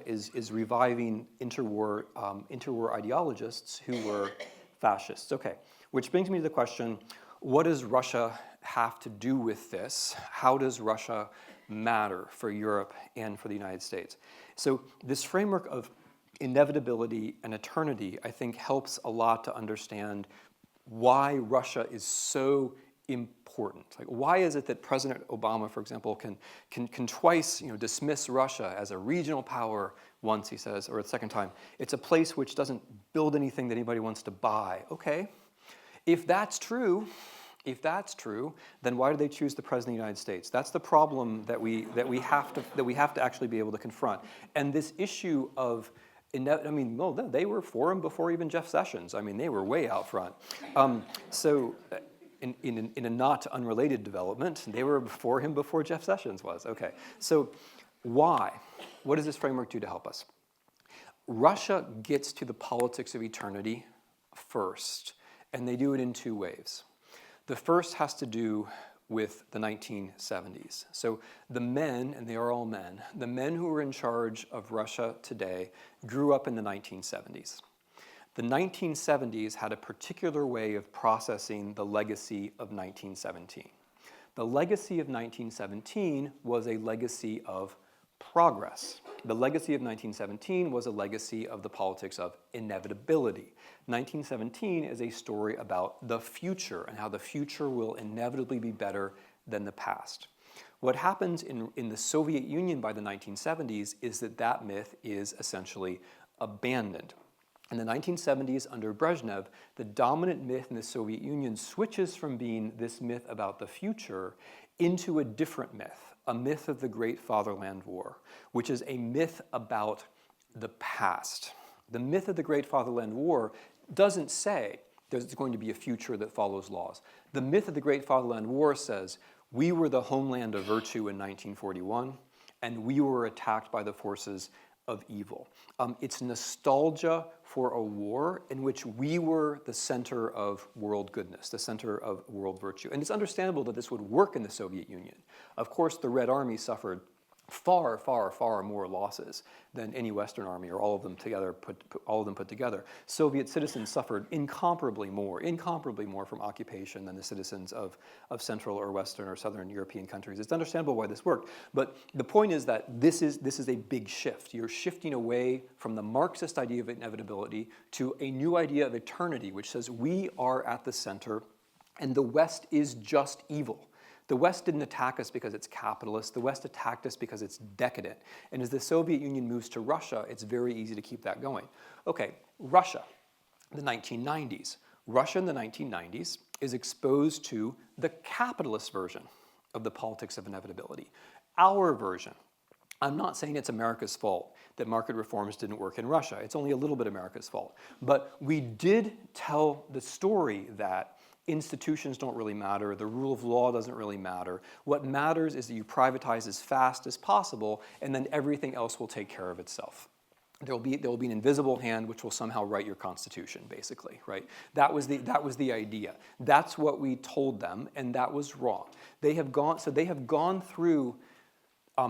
is reviving interwar ideologists who were fascists. Okay, which brings me to the question, what does Russia have to do with this? How does Russia matter for Europe and for the United States? So this framework of inevitability and eternity, I think, helps a lot to understand why Russia is so important. Like, why is it that President Obama, for example, can twice dismiss Russia as a regional power once, he says, or a second time, it's a place which doesn't build anything that anybody wants to buy. Okay, if that's true, then why do they choose the President of the United States? That's the problem that we have to actually be able to confront. And this issue of they were for him before even Jeff Sessions. I mean, they were way out front. In a not unrelated development, they were for him before Jeff Sessions was. Okay, so why? What does this framework do to help us? Russia gets to the politics of eternity first, and they do it in two ways. The first has to do with the 1970s. So the men, and they are all men, the men who are in charge of Russia today grew up in the 1970s. The 1970s had a particular way of processing the legacy of 1917. The legacy of 1917 was a legacy of progress. The legacy of 1917 was a legacy of the politics of inevitability. 1917 is a story about the future and how the future will inevitably be better than the past. What happens in the Soviet Union by the 1970s is that that myth is essentially abandoned. In the 1970s, under Brezhnev, the dominant myth in the Soviet Union switches from being this myth about the future into a different myth, a myth of the Great Fatherland War, which is a myth about the past. The myth of the Great Fatherland War doesn't say there's going to be a future that follows laws. The myth of the Great Fatherland War says, we were the homeland of virtue in 1941, and we were attacked by the forces of evil. It's nostalgia for a war in which we were the center of world goodness, the center of world virtue. And it's understandable that this would work in the Soviet Union. Of course, the Red Army suffered far, far, far more losses than any Western army, or all of them together, put together. Soviet citizens suffered incomparably more from occupation than the citizens of Central or Western or Southern European countries. It's understandable why this worked, but the point is that this is a big shift. You're shifting away from the Marxist idea of inevitability to a new idea of eternity, which says we are at the center and the West is just evil. The West didn't attack us because it's capitalist. The West attacked us because it's decadent. And as the Soviet Union moves to Russia, it's very easy to keep that going. Okay, Russia, the 1990s. Russia in the 1990s is exposed to the capitalist version of the politics of inevitability. Our version. I'm not saying it's America's fault that market reforms didn't work in Russia. It's only a little bit America's fault. But we did tell the story that institutions don't really matter, the rule of law doesn't really matter. What matters is that you privatize as fast as possible, and then everything else will take care of itself. There will be an invisible hand which will somehow write your constitution, basically, right? That was the idea. That's what we told them, and that was wrong. They have gone through.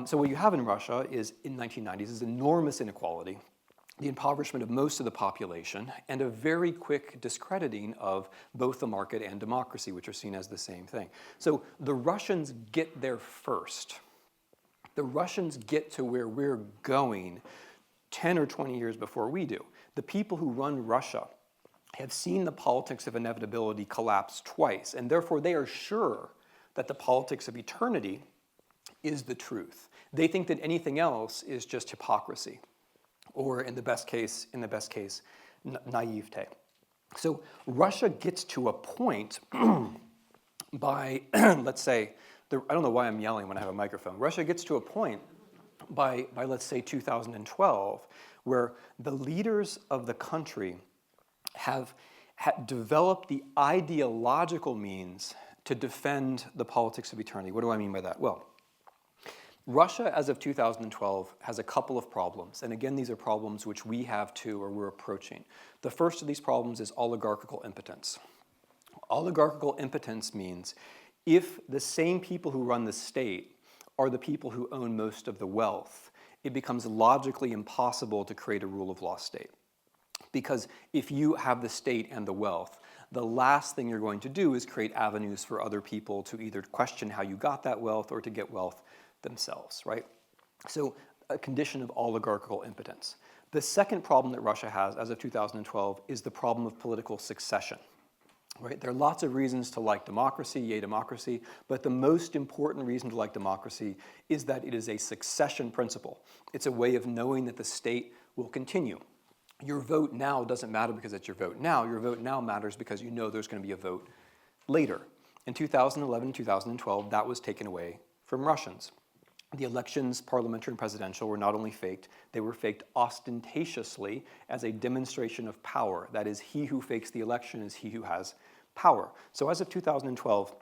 So what you have in Russia is in 1990s is enormous inequality, the impoverishment of most of the population, and a very quick discrediting of both the market and democracy, which are seen as the same thing. So the Russians get there first. The Russians get to where we're going 10 or 20 years before we do. The people who run Russia have seen the politics of inevitability collapse twice, and therefore they are sure that the politics of eternity is the truth. They think that anything else is just hypocrisy, or in the best case, naivete. So Russia gets to a point by, let's say, I don't know why I'm yelling when I have a microphone. Russia gets to a point by let's say 2012, where the leaders of the country have developed the ideological means to defend the politics of eternity. What do I mean by that? Well, Russia, as of 2012, has a couple of problems. And again, these are problems which we have too, or we're approaching. The first of these problems is oligarchical impotence. Oligarchical impotence means if the same people who run the state are the people who own most of the wealth, it becomes logically impossible to create a rule of law state. Because if you have the state and the wealth, the last thing you're going to do is create avenues for other people to either question how you got that wealth or to get wealth themselves, right? So a condition of oligarchical impotence. The second problem that Russia has as of 2012 is the problem of political succession, right? There are lots of reasons to like democracy, yay democracy, but the most important reason to like democracy is that it is a succession principle. It's a way of knowing that the state will continue. Your vote now doesn't matter because it's your vote now. Your vote now matters because you know there's going to be a vote later. In 2011 and 2012, that was taken away from Russians. The elections, parliamentary and presidential, were not only faked, they were faked ostentatiously as a demonstration of power. That is, he who fakes the election is he who has power. So as of 2012,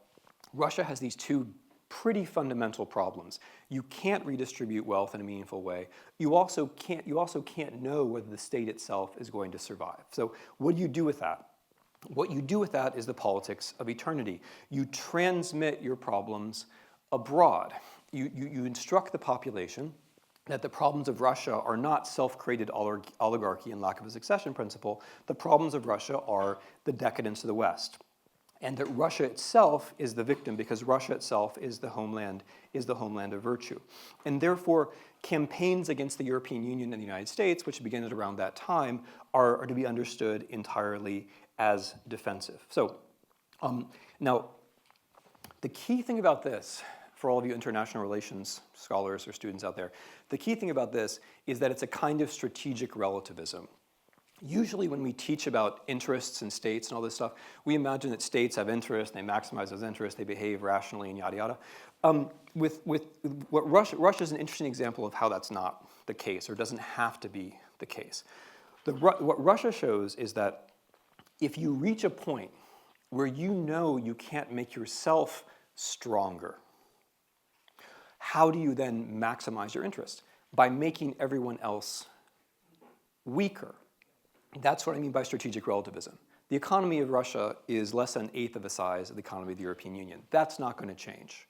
Russia has these two pretty fundamental problems. You can't redistribute wealth in a meaningful way. You also can't know whether the state itself is going to survive. So what do you do with that? What you do with that is the politics of eternity. You transmit your problems abroad. You instruct the population that the problems of Russia are not self-created oligarchy and lack of a succession principle. The problems of Russia are the decadence of the West. And that Russia itself is the victim because Russia itself is the homeland of virtue. And therefore, campaigns against the European Union and the United States, which began at around that time, are to be understood entirely as defensive. So now, the key thing about this, for all of you international relations scholars or students out there, the key thing about this is that it's a kind of strategic relativism. Usually when we teach about interests and states and all this stuff, we imagine that states have interests, they maximize those interests, they behave rationally and yada yada. With what Russia is an interesting example of how that's not the case or doesn't have to be the case. What Russia shows is that if you reach a point where you know you can't make yourself stronger, how do you then maximize your interest? By making everyone else weaker. That's what I mean by strategic relativism. The economy of Russia is less than an eighth of the size of the economy of the European Union. That's not going to change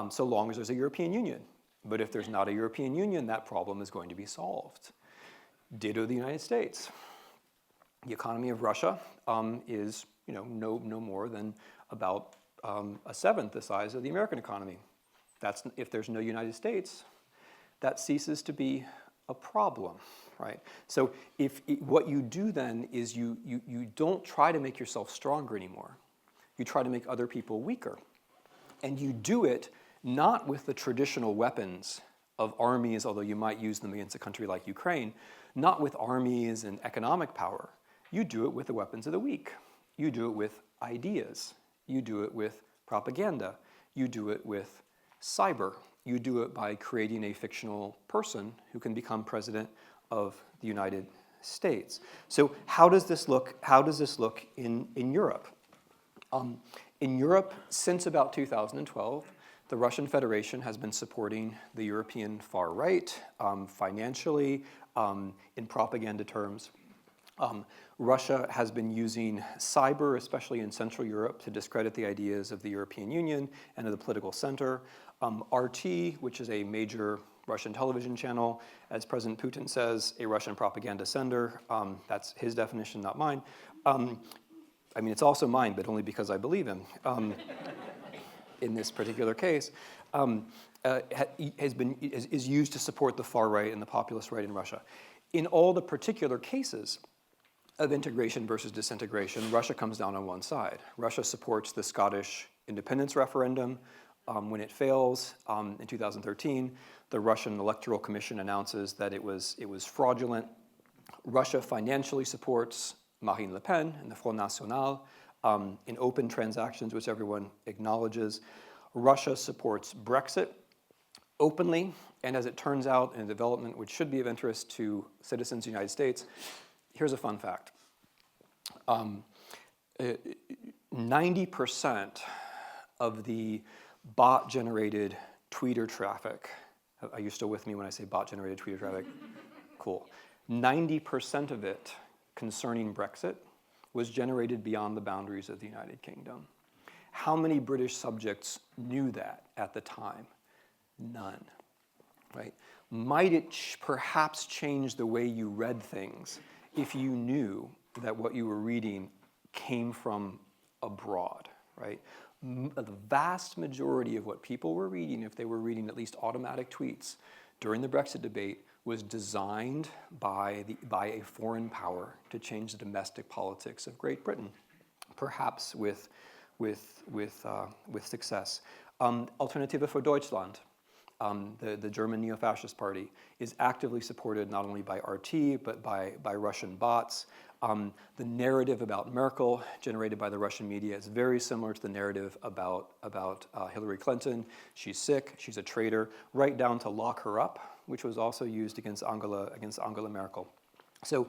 so long as there's a European Union. But if there's not a European Union, that problem is going to be solved. Ditto the United States. The economy of Russia is no more than about a seventh the size of the American economy. If there's no United States, that ceases to be a problem, right? So what you do then is you don't try to make yourself stronger anymore. You try to make other people weaker. And you do it not with the traditional weapons of armies, although you might use them against a country like Ukraine, not with armies and economic power. You do it with the weapons of the weak. You do it with ideas. You do it with propaganda. You do it with cyber. You do it by creating a fictional person who can become president of the United States. So how does this look? How does this look in Europe? In Europe, since about 2012, the Russian Federation has been supporting the European far right financially, in propaganda terms. Russia has been using cyber, especially in Central Europe, to discredit the ideas of the European Union and of the political center. RT, which is a major Russian television channel, as President Putin says, a Russian propaganda sender. That's his definition, not mine. I mean, it's also mine, but only because I believe him. In this particular case, is used to support the far right and the populist right in Russia. In all the particular cases of integration versus disintegration, Russia comes down on one side. Russia supports the Scottish independence referendum. When it fails in 2013, the Russian Electoral Commission announces that it was fraudulent. Russia financially supports Marine Le Pen and the Front National in open transactions, which everyone acknowledges. Russia supports Brexit openly, and as it turns out, in a development which should be of interest to citizens of the United States, here's a fun fact. 90% of the bot-generated tweeter traffic, are you still with me when I say bot-generated tweeter traffic? Cool. 90% of it concerning Brexit was generated beyond the boundaries of the United Kingdom. How many British subjects knew that at the time? None, right? Might it perhaps change the way you read things if you knew that what you were reading came from abroad, right? The vast majority of what people were reading, if they were reading at least automatic tweets during the Brexit debate, was designed by a foreign power to change the domestic politics of Great Britain, perhaps with success. Alternative für Deutschland, the German neo-fascist party, is actively supported not only by RT, but by Russian bots. The narrative about Merkel, generated by the Russian media, is very similar to the narrative about Hillary Clinton. She's sick, she's a traitor, right down to lock her up, which was also used against Angela Merkel. So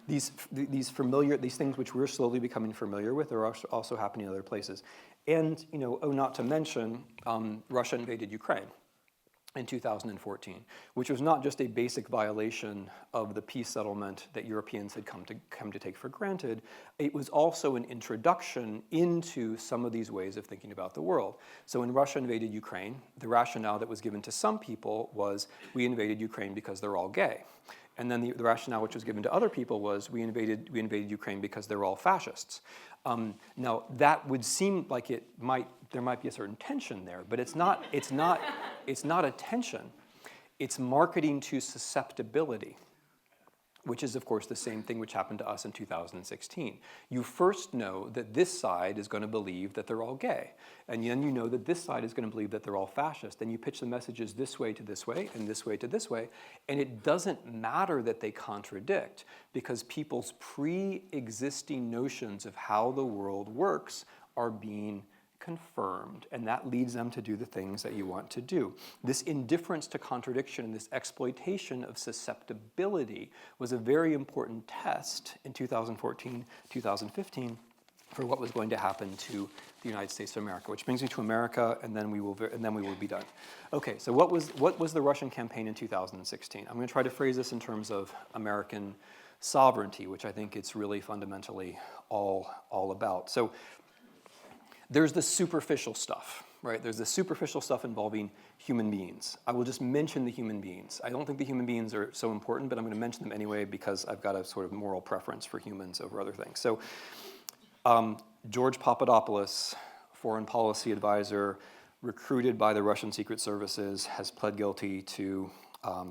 these things which we're slowly becoming familiar with are also happening in other places. And not to mention, Russia invaded Ukraine. in 2014, which was not just a basic violation of the peace settlement that Europeans had come to take for granted, it was also an introduction into some of these ways of thinking about the world. So when Russia invaded Ukraine, the rationale that was given to some people was, we invaded Ukraine because they're all gay. And then the rationale which was given to other people was, we invaded Ukraine because they're all fascists. Now that would seem like there might be a certain tension there, but it's not a tension. It's marketing to susceptibility, which is of course the same thing which happened to us in 2016. You first know that this side is going to believe that they're all gay, and then you know that this side is going to believe that they're all fascist, and you pitch the messages this way to this way, and this way to this way, and it doesn't matter that they contradict, because people's pre-existing notions of how the world works are being confirmed, and that leads them to do the things that you want to do. This indifference to contradiction and this exploitation of susceptibility was a very important test in 2014, 2015 for what was going to happen to the United States of America, which brings me to America, and then we will be done. Okay, so what was the Russian campaign in 2016? I'm going to try to phrase this in terms of American sovereignty, which I think it's really fundamentally all about. So there's the superficial stuff, right? There's the superficial stuff involving human beings. I will just mention the human beings. I don't think the human beings are so important, but I'm going to mention them anyway because I've got a sort of moral preference for humans over other things. So George Papadopoulos, foreign policy advisor, recruited by the Russian secret services, has pled guilty to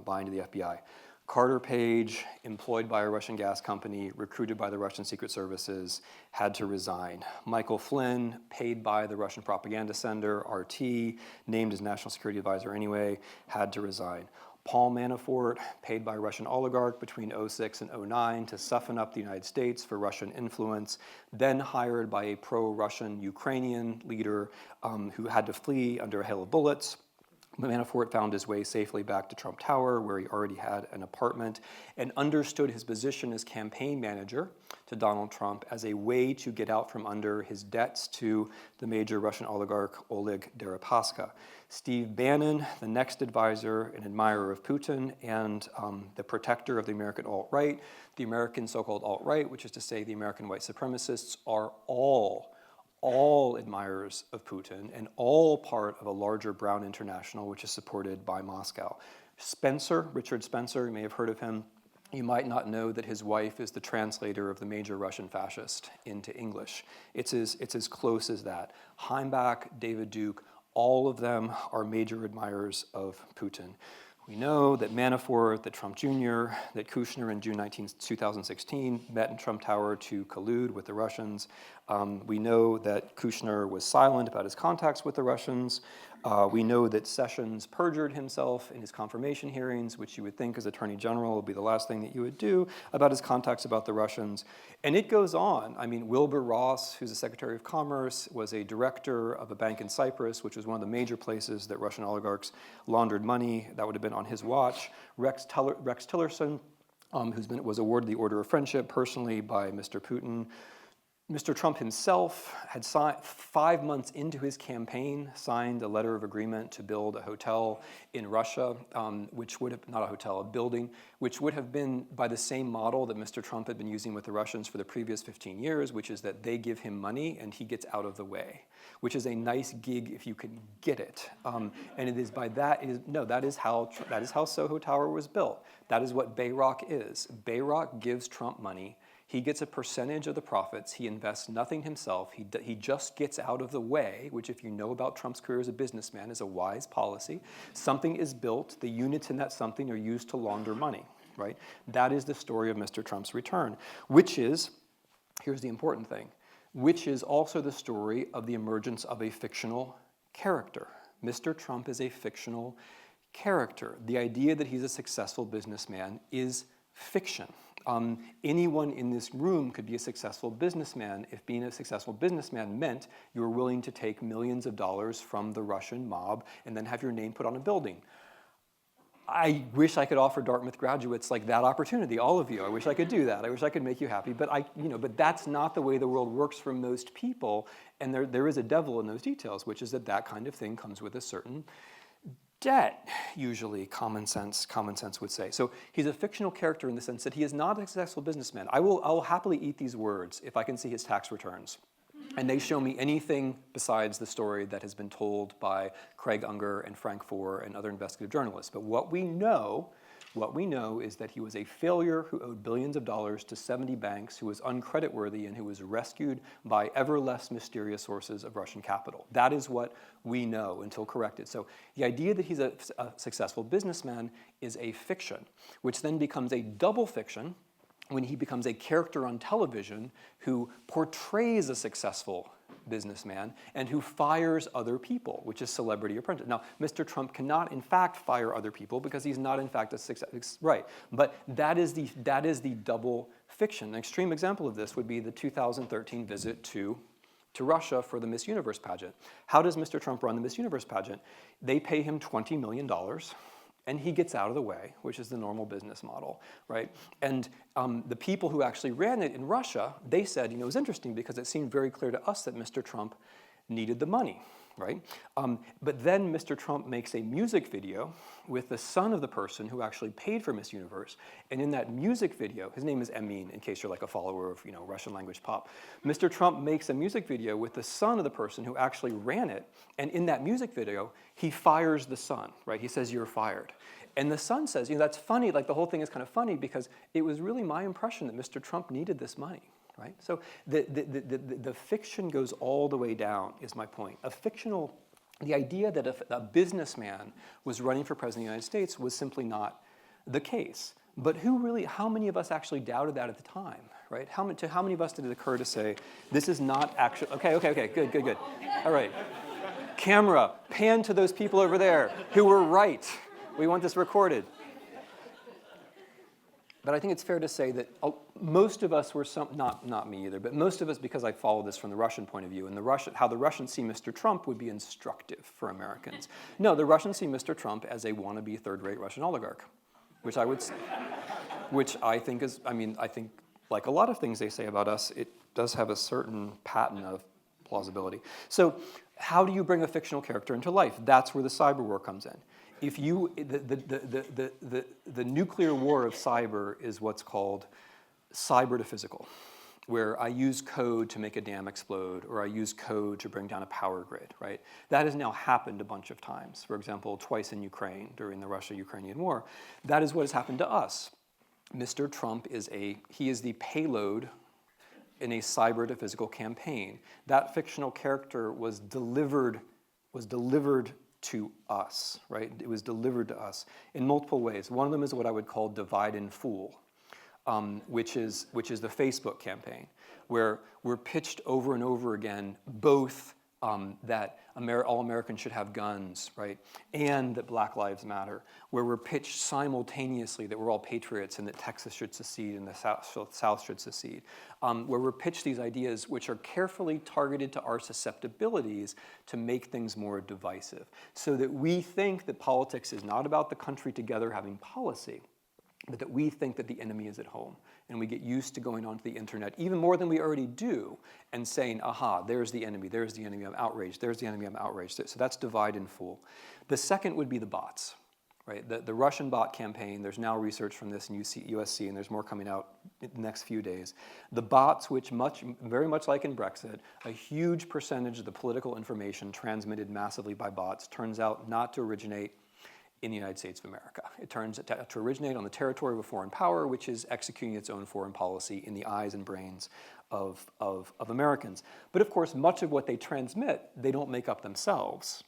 lying to the FBI. Carter Page, employed by a Russian gas company, recruited by the Russian secret services, had to resign. Michael Flynn, paid by the Russian propaganda sender, RT, named as national security advisor anyway, had to resign. Paul Manafort, paid by a Russian oligarch between 2006 and 2009 to soften up the United States for Russian influence, then hired by a pro-Russian Ukrainian leader who had to flee under a hail of bullets. Manafort found his way safely back to Trump Tower, where he already had an apartment, and understood his position as campaign manager to Donald Trump as a way to get out from under his debts to the major Russian oligarch Oleg Deripaska. Steve Bannon, the next advisor and admirer of Putin and the protector of the American alt-right, the American so-called alt-right, which is to say the American white supremacists, are all admirers of Putin and all part of a larger Brown International, which is supported by Moscow. Spencer, Richard Spencer, you may have heard of him. You might not know that his wife is the translator of the major Russian fascist into English. It's as close as that. Heimbach, David Duke, all of them are major admirers of Putin. We know that Manafort, that Trump Jr., that Kushner in June 2016 met in Trump Tower to collude with the Russians. We know that Kushner was silent about his contacts with the Russians. We know that Sessions perjured himself in his confirmation hearings, which you would think as Attorney General would be the last thing that you would do about his contacts about the Russians. And it goes on. I mean, Wilbur Ross, who's the Secretary of Commerce, was a director of a bank in Cyprus, which was one of the major places that Russian oligarchs laundered money. That would have been on his watch. Rex Tillerson, was awarded the Order of Friendship personally by Mr. Putin. Mr. Trump himself had 5 months into his campaign signed a letter of agreement to build a hotel in Russia, which would have, not a hotel, a building, which would have been by the same model that Mr. Trump had been using with the Russians for the previous 15 years, which is that they give him money and he gets out of the way, which is a nice gig if you can get it. And it is by that, that is how Soho Tower was built. That is what Bayrock is. Bayrock gives Trump money. He gets a percentage of the profits. He invests nothing himself. He just gets out of the way, which if you know about Trump's career as a businessman is a wise policy. Something is built. The units in that something are used to launder money, right? That is the story of Mr. Trump's return, which is, here's the important thing, which is also the story of the emergence of a fictional character. Mr. Trump is a fictional character. The idea that he's a successful businessman is fiction. Anyone in this room could be a successful businessman if being a successful businessman meant you were willing to take millions of dollars from the Russian mob and then have your name put on a building. I wish I could offer Dartmouth graduates like that opportunity, all of you. I wish I could do that. I wish I could make you happy, but but that's not the way the world works for most people, and there is a devil in those details, which is that kind of thing comes with a certain debt, usually, common sense would say. So he's a fictional character in the sense that he is not a successful businessman. I will happily eat these words if I can see his tax returns. And they show me anything besides the story that has been told by Craig Unger and Frank Foer and other investigative journalists. But what we know is that he was a failure who owed billions of dollars to 70 banks, who was uncreditworthy, and who was rescued by ever less mysterious sources of Russian capital. That is what we know until corrected. So the idea that he's a successful businessman is a fiction, which then becomes a double fiction when he becomes a character on television who portrays a successful businessman and who fires other people, which is celebrity apprentice. Now, Mr. Trump cannot, in fact, fire other people because he's not, in fact, a success. Right, but that is the double fiction. An extreme example of this would be the 2013 visit to Russia for the Miss Universe pageant. How does Mr. Trump run the Miss Universe pageant? They pay him $20 million. And he gets out of the way, which is the normal business model, right? And the people who actually ran it in Russia, they said, it was interesting because it seemed very clear to us that Mr. Trump needed the money, right? But then Mr. Trump makes a music video with the son of the person who actually paid for Miss Universe. And in that music video, his name is Emin, in case you're like a follower of Russian language pop. Mr. Trump makes a music video with the son of the person who actually ran it. And in that music video, he fires the son, right? He says, "You're fired." And the son says, that's funny, like the whole thing is kind of funny because it was really my impression that Mr. Trump needed this money, right? So the fiction goes all the way down, is my point. The idea that a businessman was running for president of the United States was simply not the case. But how many of us actually doubted that at the time, right? How many of us did it occur to say, this is not actually, okay, good. All right. Camera, pan to those people over there who were right. We want this recorded. But I think it's fair to say that most of us were not me either, but most of us, because I follow this from the Russian point of view, and how the Russians see Mr. Trump would be instructive for Americans. No, the Russians see Mr. Trump as a wannabe third-rate Russian oligarch, which I think is, I think like a lot of things they say about us, it does have a certain pattern of plausibility. So how do you bring a fictional character into life? That's where the cyber war comes in. If the nuclear war of cyber is what's called cyber to physical, where I use code to make a dam explode, or I use code to bring down a power grid, right? That has now happened a bunch of times. For example, twice in Ukraine during the Russia-Ukrainian war. That is what has happened to us. Mr. Trump is the payload in a cyber to physical campaign. That fictional character was delivered to us, right? It was delivered to us in multiple ways. One of them is what I would call divide and fool, which is the Facebook campaign, where we're pitched over and over again both that all Americans should have guns, right, and that Black Lives Matter, where we're pitched simultaneously that we're all patriots and that Texas should secede and the South should secede, where we're pitched these ideas which are carefully targeted to our susceptibilities to make things more divisive, so that we think that politics is not about the country together having policy, but that we think that the enemy is at home. And we get used to going onto the internet, even more than we already do, and saying, aha, there's the enemy, I'm outraged, there's the enemy, I'm outraged. So that's divide and fool. The second would be the bots, right? The Russian bot campaign, there's now research from this in USC, and there's more coming out in the next few days. The bots, which very much like in Brexit, a huge percentage of the political information transmitted massively by bots turns out not to originate in the United States of America. It turns to originate on the territory of a foreign power, which is executing its own foreign policy in the eyes and brains of Americans. But of course, much of what they transmit, they don't make up themselves.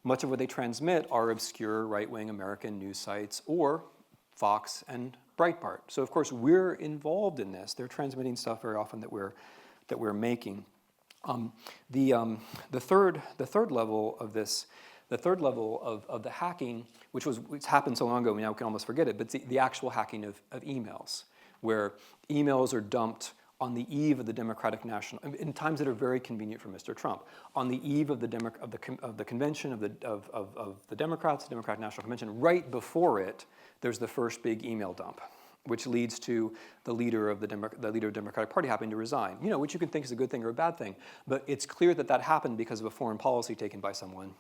Much of what they transmit are obscure right-wing American news sites or Fox and Breitbart. So of course, we're involved in this. They're transmitting stuff very often that we're making. The third level of this. The third level of the hacking, which happened so long ago, we now can almost forget it, but the actual hacking of emails, where emails are dumped on the eve of the Democratic National, in times that are very convenient for Mr. Trump, on the eve of the convention of the Democrats, the Democratic National Convention. Right before it, there's the first big email dump, which leads to the leader of the Democratic Party having to resign. Which you can think is a good thing or a bad thing, but it's clear that happened because of a foreign policy taken by someone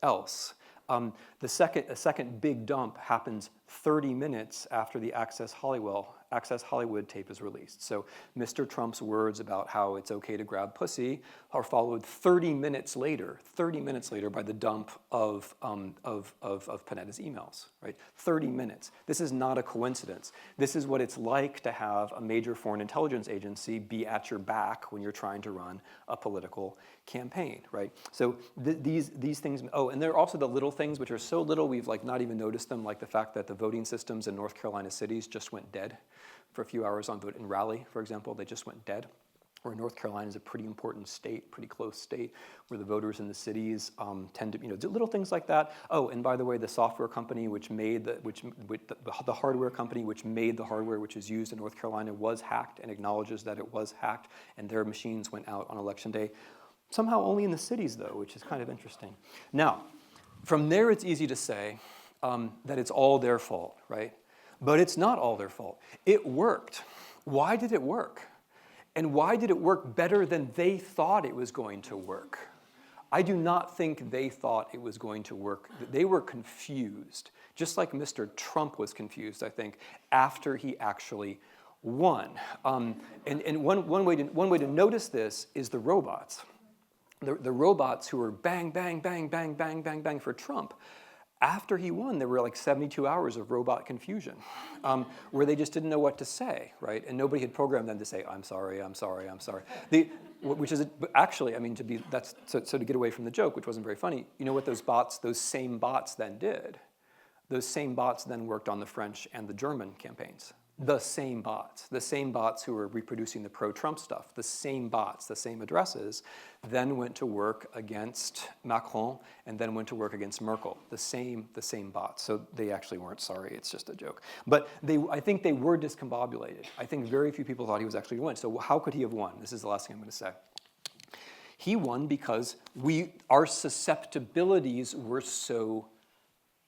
else. A second big dump happens 30 minutes after the Access Hollywood tape is released. So Mr. Trump's words about how it's okay to grab pussy are followed 30 minutes later by the dump of Panetta's emails, right? 30 minutes. This is not a coincidence. This is what it's like to have a major foreign intelligence agency be at your back when you're trying to run a political campaign, right? So these things, and there are also the little things which are so little we've like not even noticed them, like the fact that the voting systems in North Carolina cities just went dead for a few hours on vote in Raleigh, for example, they just went dead. Where North Carolina is a pretty important state, pretty close state, where the voters in the cities tend to, do little things like that. Oh, and by the way, the software company which made the hardware company which made the hardware which is used in North Carolina was hacked and acknowledges that it was hacked, and their machines went out on election day. Somehow only in the cities, though, which is kind of interesting. Now, from there, it's easy to say that it's all their fault, right? But it's not all their fault. It worked. Why did it work? And why did it work better than they thought it was going to work? I do not think they thought it was going to work. They were confused, just like Mr. Trump was confused, I think, after he actually won. And one way to notice this is the robots. The robots who were bang, bang, bang, bang, bang, bang, bang for Trump. After he won, there were like 72 hours of robot confusion, where they just didn't know what to say, right? And nobody had programmed them to say, I'm sorry, I'm sorry, I'm sorry. Which is, actually, I mean, so to get away from the joke, which wasn't very funny, you know what those same bots then did? Those same bots then worked on the French and the German campaigns. The same bots who were reproducing the pro-Trump stuff, the same bots, the same addresses, then went to work against Macron and then went to work against Merkel. The same bots. So they actually weren't sorry, it's just a joke. But I think they were discombobulated. I think very few people thought he was actually going to win. So how could he have won? This is the last thing I'm going to say. He won because our susceptibilities were so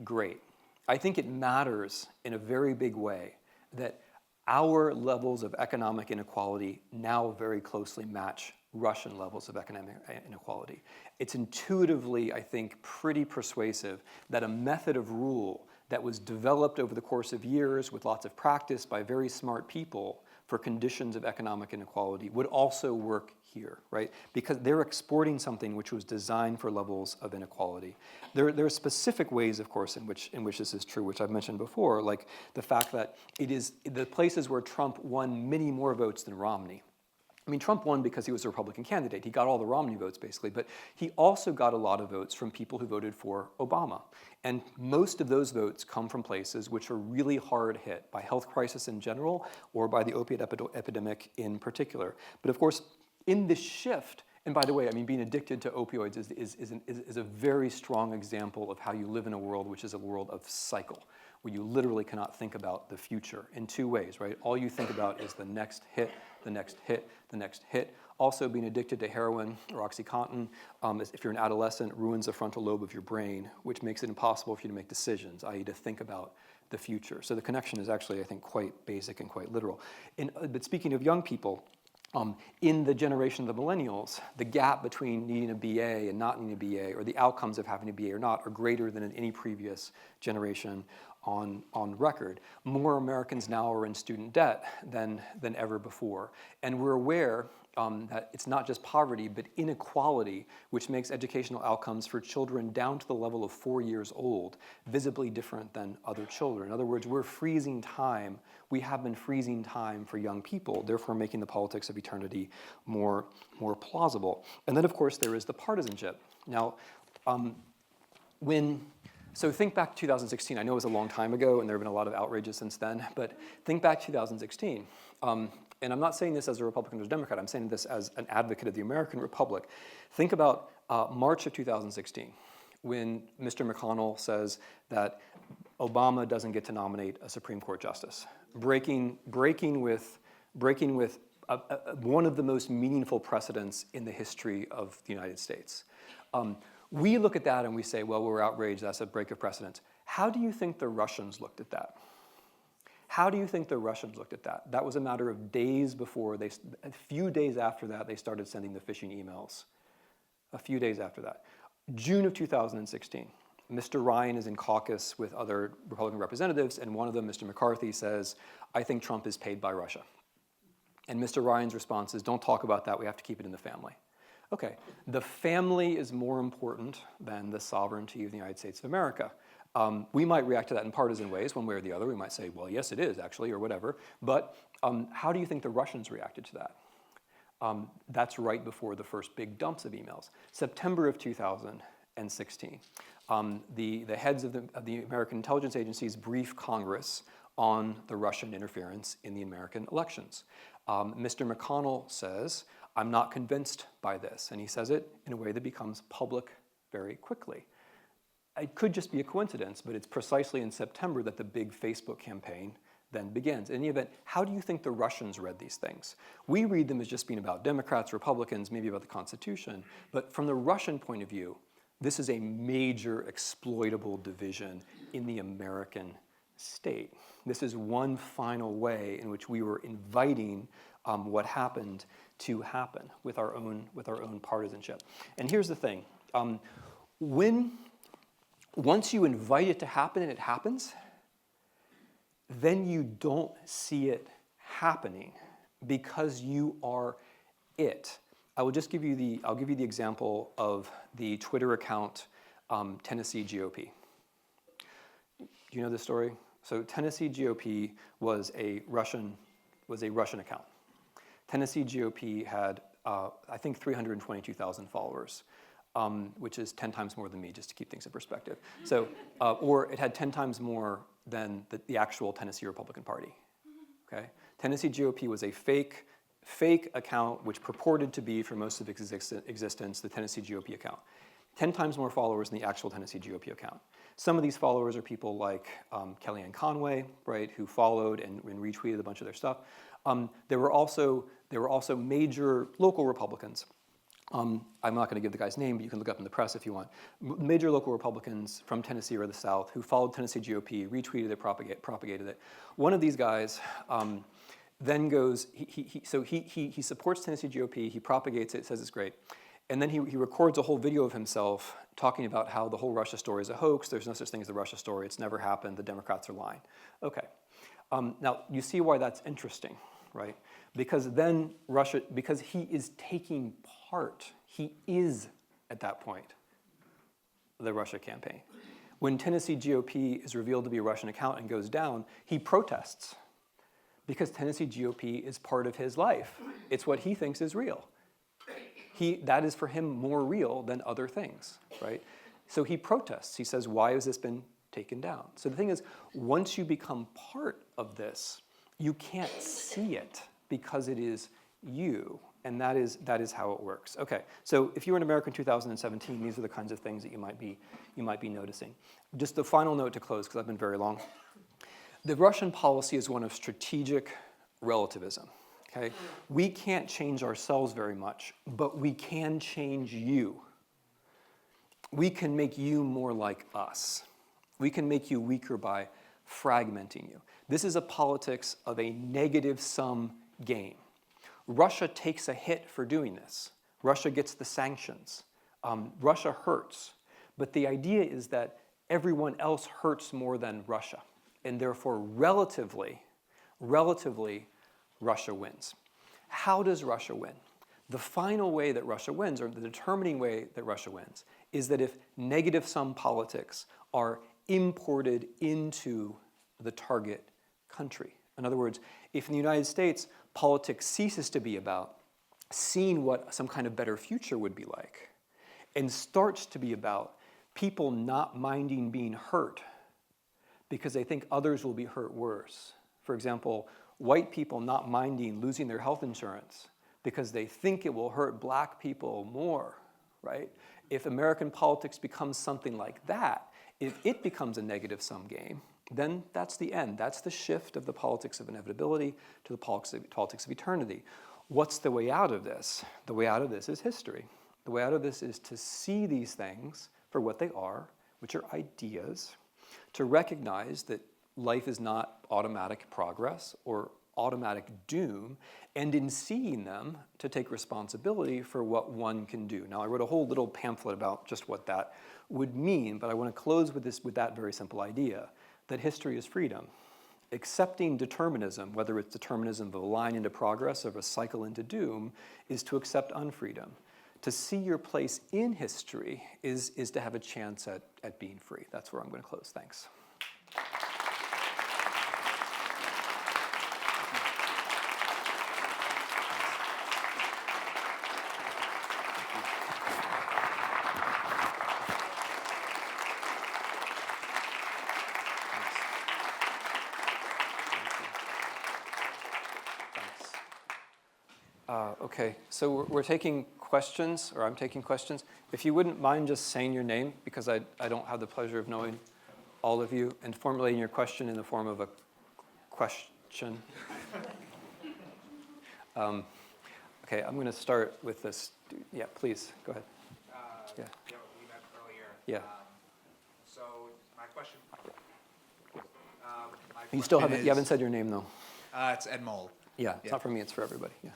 great. I think it matters in a very big way that our levels of economic inequality now very closely match Russian levels of economic inequality. It's intuitively, I think, pretty persuasive that a method of rule that was developed over the course of years with lots of practice by very smart people for conditions of economic inequality would also work here, right? Because they're exporting something which was designed for levels of inequality. There are specific ways, of course, in which this is true, which I've mentioned before, like the fact that it is the places where Trump won many more votes than Romney. I mean, Trump won because he was a Republican candidate. He got all the Romney votes, basically, but he also got a lot of votes from people who voted for Obama. And most of those votes come from places which are really hard hit by health crisis in general or by the opiate epidemic in particular. But of course, in this shift, and by the way, I mean, being addicted to opioids is a very strong example of how you live in a world which is a world of cycle, where you literally cannot think about the future in two ways, right? All you think about is the next hit, the next hit, the next hit. Also, being addicted to heroin or OxyContin, if you're an adolescent, ruins the frontal lobe of your brain, which makes it impossible for you to make decisions, i.e. to think about the future. So the connection is actually, I think, quite basic and quite literal. But speaking of young people, in the generation of the millennials, the gap between needing a BA and not needing a BA, or the outcomes of having a BA or not, are greater than in any previous generation on record. More Americans now are in student debt than ever before. And we're aware that it's not just poverty, but inequality, which makes educational outcomes for children down to the level of 4 years old visibly different than other children. In other words, we're freezing time. We have been freezing time for young people, therefore making the politics of eternity more plausible. And then, of course, there is the partisanship. Now, so think back to 2016. I know it was a long time ago, and there have been a lot of outrages since then, but think back to 2016. And I'm not saying this as a Republican or Democrat, I'm saying this as an advocate of the American Republic. Think about March of 2016, when Mr. McConnell says that Obama doesn't get to nominate a Supreme Court justice, breaking with one of the most meaningful precedents in the history of the United States. We look at that and we say, well, we're outraged, that's a break of precedent. How do you think the Russians looked at that? How do you think the Russians looked at that? That was a matter of days before, a few days after that, they started sending the phishing emails. A few days after that. June of 2016. Mr. Ryan is in caucus with other Republican representatives, and one of them, Mr. McCarthy, says, I think Trump is paid by Russia. And Mr. Ryan's response is, don't talk about that, we have to keep it in the family. Okay, the family is more important than the sovereignty of the United States of America. We might react to that in partisan ways, one way or the other. We might say, well, yes, it is, actually, or whatever. But how do you think the Russians reacted to that? That's right before the first big dumps of emails. September of 2016. The heads of the American intelligence agencies brief Congress on the Russian interference in the American elections. Mr. McConnell says, I'm not convinced by this. And he says it in a way that becomes public very quickly. It could just be a coincidence, but it's precisely in September that the big Facebook campaign then begins. In any event, how do you think the Russians read these things? We read them as just being about Democrats, Republicans, maybe about the Constitution. But from the Russian point of view, this is a major exploitable division in the American state. This is one final way in which we were inviting what happened to happen with our own partisanship. And here's the thing. Once you invite it to happen and it happens, then you don't see it happening because you are it. I will just give you the example of the Twitter account Tennessee GOP. Do you know this story? So Tennessee GOP was a Russian account. Tennessee GOP had I think 322,000 followers. Which is 10 times more than me, just to keep things in perspective. So, or it had 10 times more than the actual Tennessee Republican Party. Okay, Tennessee GOP was a fake account which purported to be, for most of its existence, the Tennessee GOP account. 10 times more followers than the actual Tennessee GOP account. Some of these followers are people like Kellyanne Conway, right, who followed and retweeted a bunch of their stuff. There were also major local Republicans. I'm not going to give the guy's name, but you can look up in the press if you want. Major local Republicans from Tennessee or the South who followed Tennessee GOP, retweeted it, propagated it. One of these guys then goes, he supports Tennessee GOP, he propagates it, says it's great. And then he records a whole video of himself talking about how the whole Russia story is a hoax, there's no such thing as the Russia story, it's never happened, the Democrats are lying. Okay. Now, you see why that's interesting, right? Because then because he is taking part, he is, at that point, the Russia campaign. When Tennessee GOP is revealed to be a Russian account and goes down, he protests because Tennessee GOP is part of his life. It's what he thinks is real. That is for him more real than other things, right? So he protests. He says, why has this been taken down? So the thing is, once you become part of this, you can't see it because it is you, and that is how it works. Okay, so if you were in America in 2017, these are the kinds of things that you might be noticing. Just the final note to close, because I've been very long. The Russian policy is one of strategic relativism. Okay, we can't change ourselves very much, but we can change you. We can make you more like us. We can make you weaker by fragmenting you. This is a politics of a negative-sum game. Russia takes a hit for doing this. Russia gets the sanctions. Russia hurts. But the idea is that everyone else hurts more than Russia. And therefore, relatively, Russia wins. How does Russia win? The final way that Russia wins, or the determining way that Russia wins, is that if negative-sum politics are imported into the target country. In other words, if in the United States, politics ceases to be about seeing what some kind of better future would be like, and starts to be about people not minding being hurt because they think others will be hurt worse. For example, white people not minding losing their health insurance because they think it will hurt black people more, right? If American politics becomes something like that, if it becomes a negative-sum game, then that's the end. That's the shift of the politics of inevitability to the politics of eternity. What's the way out of this? The way out of this is history. The way out of this is to see these things for what they are, which are ideas, to recognize that life is not automatic progress or automatic doom, and in seeing them, to take responsibility for what one can do. Now, I wrote a whole little pamphlet about just what that would mean, but I want to close with that very simple idea, that history is freedom. Accepting determinism, whether it's determinism of a line into progress or of a cycle into doom, is to accept unfreedom. To see your place in history is to have a chance at being free. That's where I'm going to close. Thanks. Okay, so we're taking questions, or I'm taking questions. If you wouldn't mind just saying your name, because I don't have the pleasure of knowing all of you, and formulating your question in the form of a question. Okay, I'm going to start with this. Yeah, please, go ahead. Yeah, we met earlier. Yeah. So my question. You haven't said your name though. It's Ed Mole. Yeah, it's not for me, it's for everybody. Yeah.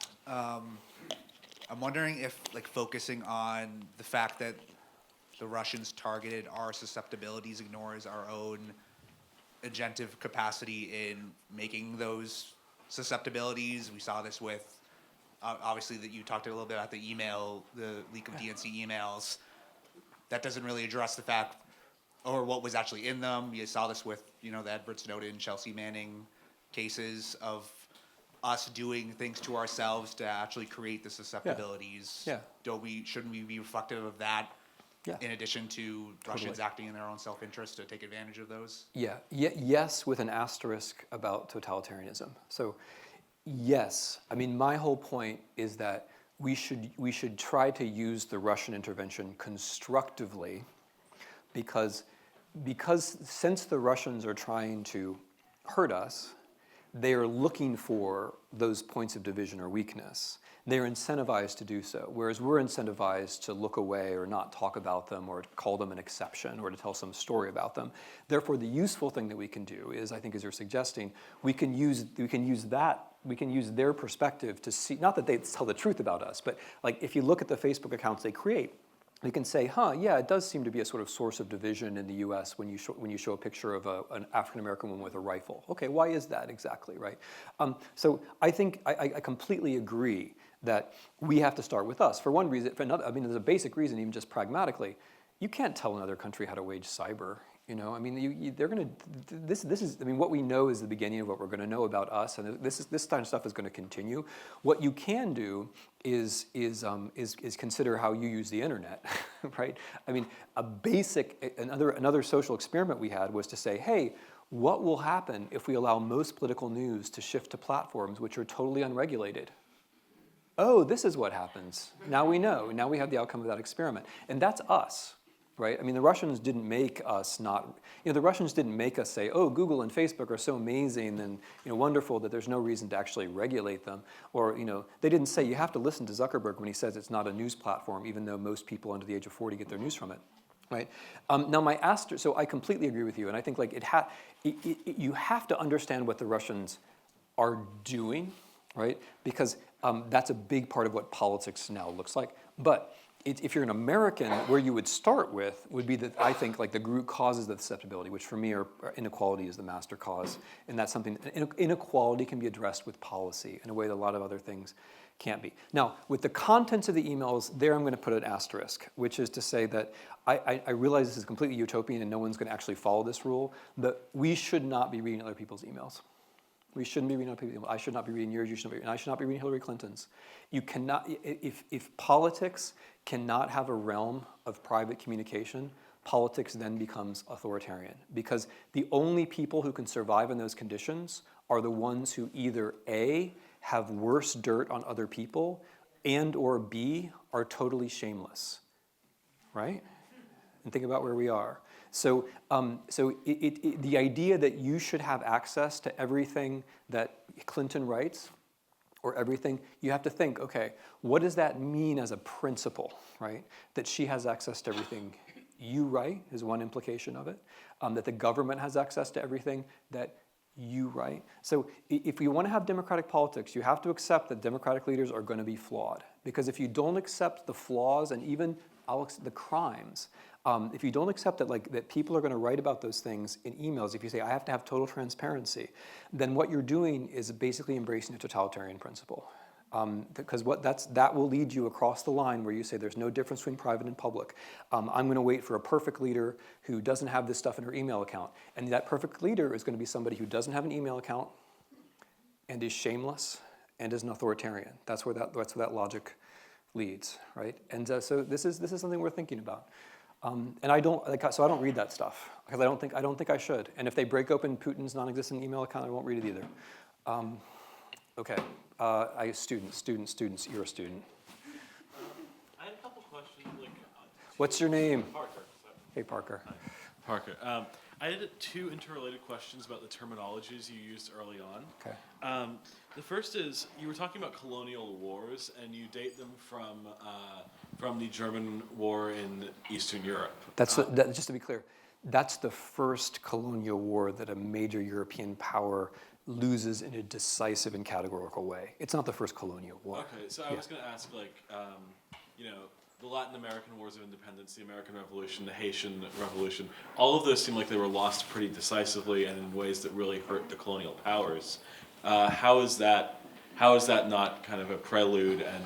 I'm wondering if, focusing on the fact that the Russians targeted our susceptibilities ignores our own agentive capacity in making those susceptibilities. We saw this with, obviously, that you talked a little bit about the email, the leak of DNC emails. That doesn't really address the fact, or what was actually in them. You saw this with, the Edward Snowden, Chelsea Manning cases of us doing things to ourselves to actually create the susceptibilities. Yeah. Shouldn't we be reflective of that? Yeah. In addition to Russians acting in their own self-interest to take advantage of those? Yeah. Yes, with an asterisk about totalitarianism. So, yes. I mean, my whole point is that we should try to use the Russian intervention constructively, because since the Russians are trying to hurt us, they are looking for those points of division or weakness. They're incentivized to do so, whereas we're incentivized to look away or not talk about them or to call them an exception or to tell some story about them. Therefore, the useful thing that we can do is, I think as you're suggesting, we can use their perspective to see, not that they tell the truth about us, but if you look at the Facebook accounts they create, you can say, yeah, it does seem to be a sort of source of division in the U.S. when you show a picture of an African-American woman with a rifle. Okay, why is that exactly, right? So I think I completely agree that we have to start with us. For one reason, for another, I mean, there's a basic reason, even just pragmatically, you can't tell another country how to wage cyber. I mean, they're going to. This is. I mean, what we know is the beginning of what we're going to know about us, and this kind of stuff is going to continue. What you can do is consider how you use the internet, right? I mean, another social experiment we had was to say, hey, what will happen if we allow most political news to shift to platforms which are totally unregulated? Oh, this is what happens. Now we know. Now we have the outcome of that experiment, and that's us. Right? I mean, the Russians didn't make us the Russians didn't make us say, oh, Google and Facebook are so amazing and wonderful that there's no reason to actually regulate them. Or, they didn't say you have to listen to Zuckerberg when he says it's not a news platform, even though most people under the age of 40 get their news from it. Right? Now, so I completely agree with you, and I think you have to understand what the Russians are doing, right? Because that's a big part of what politics now looks like. But if you're an American, where you would start with would be I think the root causes of susceptibility, which for me are inequality is the master cause, and that's something. Inequality can be addressed with policy in a way that a lot of other things can't be. Now, with the contents of the emails, there I'm going to put an asterisk, which is to say that I realize this is completely utopian and no one's going to actually follow this rule, but we should not be reading other people's emails. We shouldn't be reading other people's emails. I should not be reading yours. You shouldn't be reading. I should not be reading Hillary Clinton's. You cannot. If politics cannot have a realm of private communication, politics then becomes authoritarian, because the only people who can survive in those conditions are the ones who either A, have worse dirt on other people, and or B, are totally shameless, right? And think about where we are. So, the idea that you should have access to everything that Clinton writes, or everything, you have to think, okay, what does that mean as a principle, right? That she has access to everything you write is one implication of it. That the government has access to everything that You, right? So if you want to have democratic politics, you have to accept that democratic leaders are going to be flawed. Because if you don't accept the flaws and even the crimes, if you don't accept that, that people are going to write about those things in emails, if you say, I have to have total transparency, then what you're doing is basically embracing a totalitarian principle. Because that will lead you across the line where you say there's no difference between private and public. I'm going to wait for a perfect leader who doesn't have this stuff in her email account. And that perfect leader is going to be somebody who doesn't have an email account and is shameless and is an authoritarian. That's where that logic leads, right? And so this is something we're thinking about. And I don't read that stuff because I don't think I should. And if they break open Putin's non-existent email account, I won't read it either. Okay. Students, you're a student. I had a couple questions. What's your name? Parker. Hey, Parker. Hi. Parker. I had two interrelated questions about the terminologies you used early on. Okay. The first is, you were talking about colonial wars, and you date them from the German war in Eastern Europe. Just to be clear, that's the first colonial war that a major European power loses in a decisive and categorical way. It's not the first colonial war. Okay, so I was going to ask, the Latin American Wars of Independence, the American Revolution, the Haitian Revolution, all of those seem like they were lost pretty decisively and in ways that really hurt the colonial powers. How is that not kind of a prelude and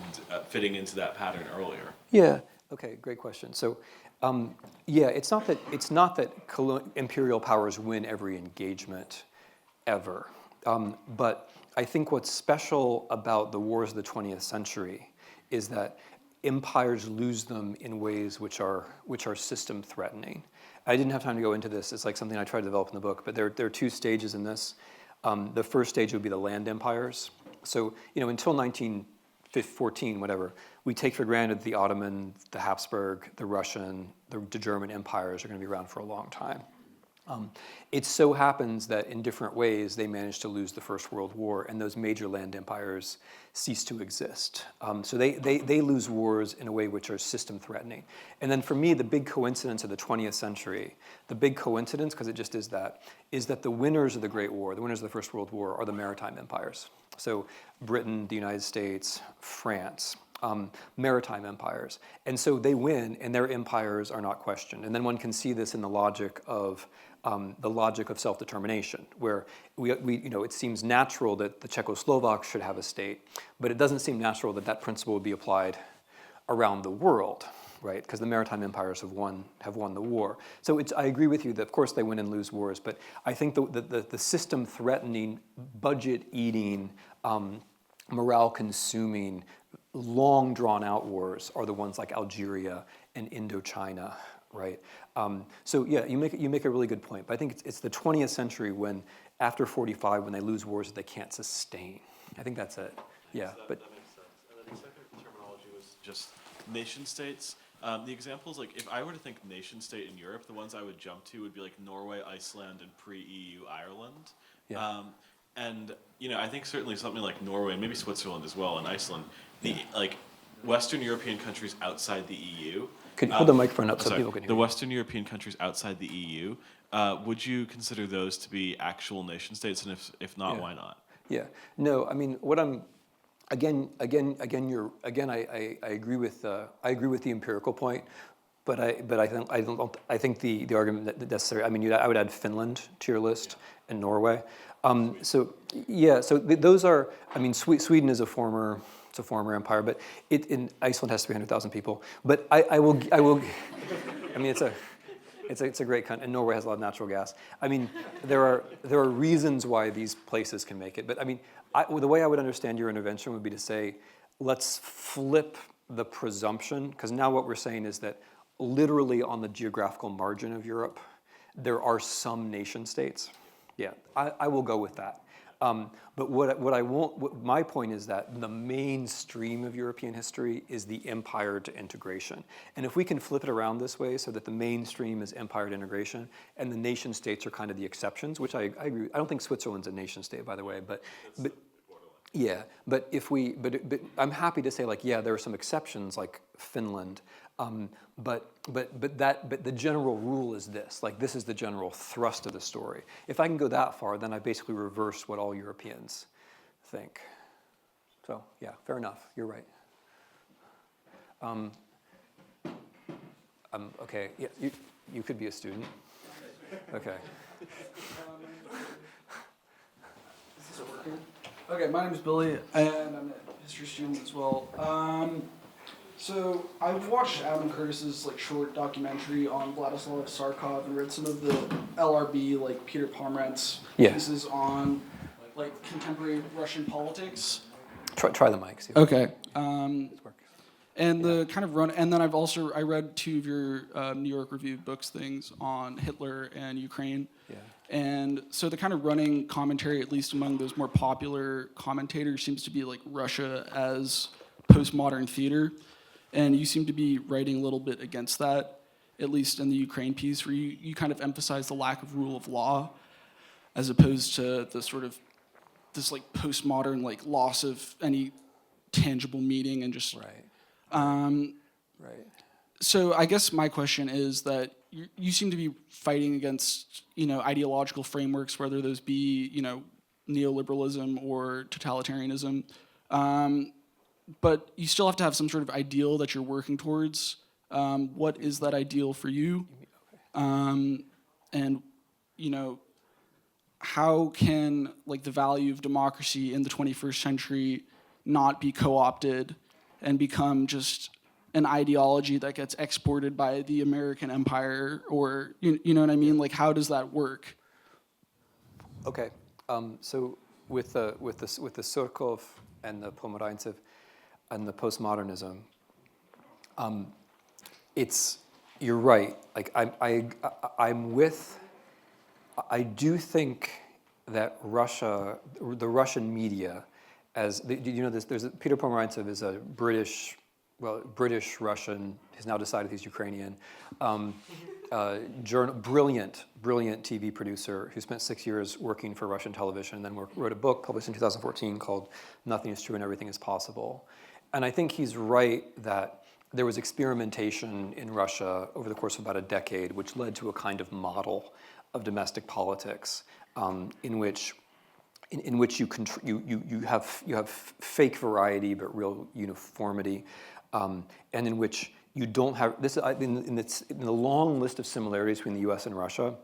fitting into that pattern earlier? Yeah. Okay. Great question. So, it's not that imperial powers win every engagement, ever. But I think what's special about the wars of the 20th century is that empires lose them in ways which are system threatening. I didn't have time to go into this. It's like something I try to develop in the book, but there are two stages in this. The first stage would be the land empires. So, until 1914, whatever, we take for granted the Ottoman, the Habsburg, the Russian, the German empires are going to be around for a long time. It so happens that in different ways they managed to lose the First World War, and those major land empires cease to exist. So they lose wars in a way which are system threatening. And then for me, the big coincidence of the 20th century, the big coincidence, because it just is that the winners of the Great War, the winners of the First World War, are the maritime empires. So Britain, the United States, France. Maritime empires. And so they win, and their empires are not questioned. And then one can see this in the logic of self-determination, where it seems natural that the Czechoslovaks should have a state, but it doesn't seem natural that that principle would be applied around the world, right? Because the maritime empires have won the war. So I agree with you that of course they win and lose wars, but I think the system-threatening, budget-eating, morale-consuming, long drawn-out wars are the ones like Algeria and Indochina, right? So yeah, you make a really good point. But I think it's the 20th century when, after 45, when they lose wars that they can't sustain. I think that's it. Yeah, that makes sense. And then the second terminology was just nation states. The examples, like if I were to think nation state in Europe, the ones I would jump to would be like Norway, Iceland, and pre-EU Ireland. Yeah. And I think certainly something like Norway, and maybe Switzerland as well, and Iceland, the Western European countries outside the EU. Could you hold the microphone up so people can hear the you? Western European countries outside the EU, would you consider those to be actual nation states? And if not, why not? Yeah. No, I mean, what I'm again, I agree with the empirical point, but I think the argument that necessary. I mean, I would add Finland to your list and Norway. So those are. I mean, Sweden is a former empire, but in Iceland has 300,000 people. But I will. I mean, it's a great country, and Norway has a lot of natural gas. I mean, there are reasons why these places can make it. But I mean, the way I would understand your intervention would be to say, let's flip the presumption, because now what we're saying is that literally on the geographical margin of Europe, there are some nation states. Yeah, I will go with that. But my point is that the mainstream of European history is the empire to integration. And if we can flip it around this way so that the mainstream is empire to integration and the nation states are kind of the exceptions, which I agree. I don't think Switzerland's a nation state, by the way, but Yeah, but I'm happy to say, like, yeah, there are some exceptions, like Finland, but the general rule is this. Like, this is the general thrust of the story. If I can go that far, then I basically reverse what all Europeans think. So yeah, fair enough. You're right. Okay. Yeah, you could be a student. Okay. Is this working? Okay, my name is Billy, and I'm a history student as well. So I've watched Adam Curtis's like short documentary on Vladislav Sarkov and read some of the LRB, like Peter Pomerantz pieces on like contemporary Russian politics. Try the mic. See Okay. And the kind of run, and then I read two of your New York Review books things on Hitler and Ukraine. Yeah. And so the kind of running commentary, at least among those more popular commentators, seems to be like Russia as postmodern theater. And you seem to be writing a little bit against that, at least in the Ukraine piece, where you kind of emphasize the lack of rule of law as opposed to the sort of this like postmodern like loss of any tangible meaning and just Right. Right. So I guess my question is that you seem to be fighting against, ideological frameworks, whether those be, neoliberalism or totalitarianism. But you still have to have some sort of ideal that you're working towards. What is that ideal for you? And, how can like the value of democracy in the 21st century not be co-opted and become just an ideology that gets exported by the American empire, or you know what I mean? Like, how does that work? Okay. So with the Surkov and the Pomerantsev and the postmodernism, you're right. Like I do think that the Russian media, Peter Pomerantsev is a British Russian. He's now decided he's Ukrainian. Brilliant TV producer who spent 6 years working for Russian television, and then wrote a book published in 2014 called "Nothing is True and Everything is Possible." And I think he's right that there was experimentation in Russia over the course of about a decade, which led to a kind of model of domestic politics in which you have fake variety but real uniformity. And in which you don't have this in the long list of similarities between the U.S. and Russia.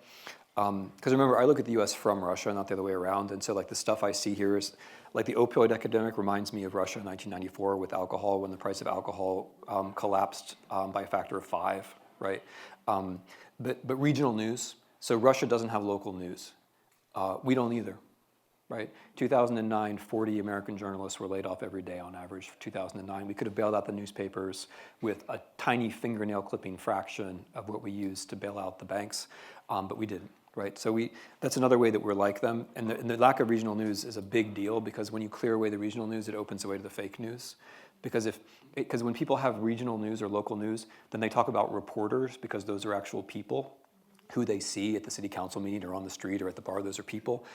Because remember, I look at the U.S. from Russia, not the other way around, and so like the stuff I see here is like the opioid epidemic reminds me of Russia in 1994 with alcohol, when the price of alcohol collapsed by a factor of 5, right? But regional news. So Russia doesn't have local news. We don't either. Right? 2009, 40 American journalists were laid off every day on average for 2009. We could have bailed out the newspapers with a tiny fingernail clipping fraction of what we used to bail out the banks, but we didn't. Right? So that's another way that we're like them. And the lack of regional news is a big deal, because when you clear away the regional news, it opens the way to the fake news. Because when people have regional news or local news, then they talk about reporters, because those are actual people who they see at the city council meeting or on the street or at the bar. Those are people.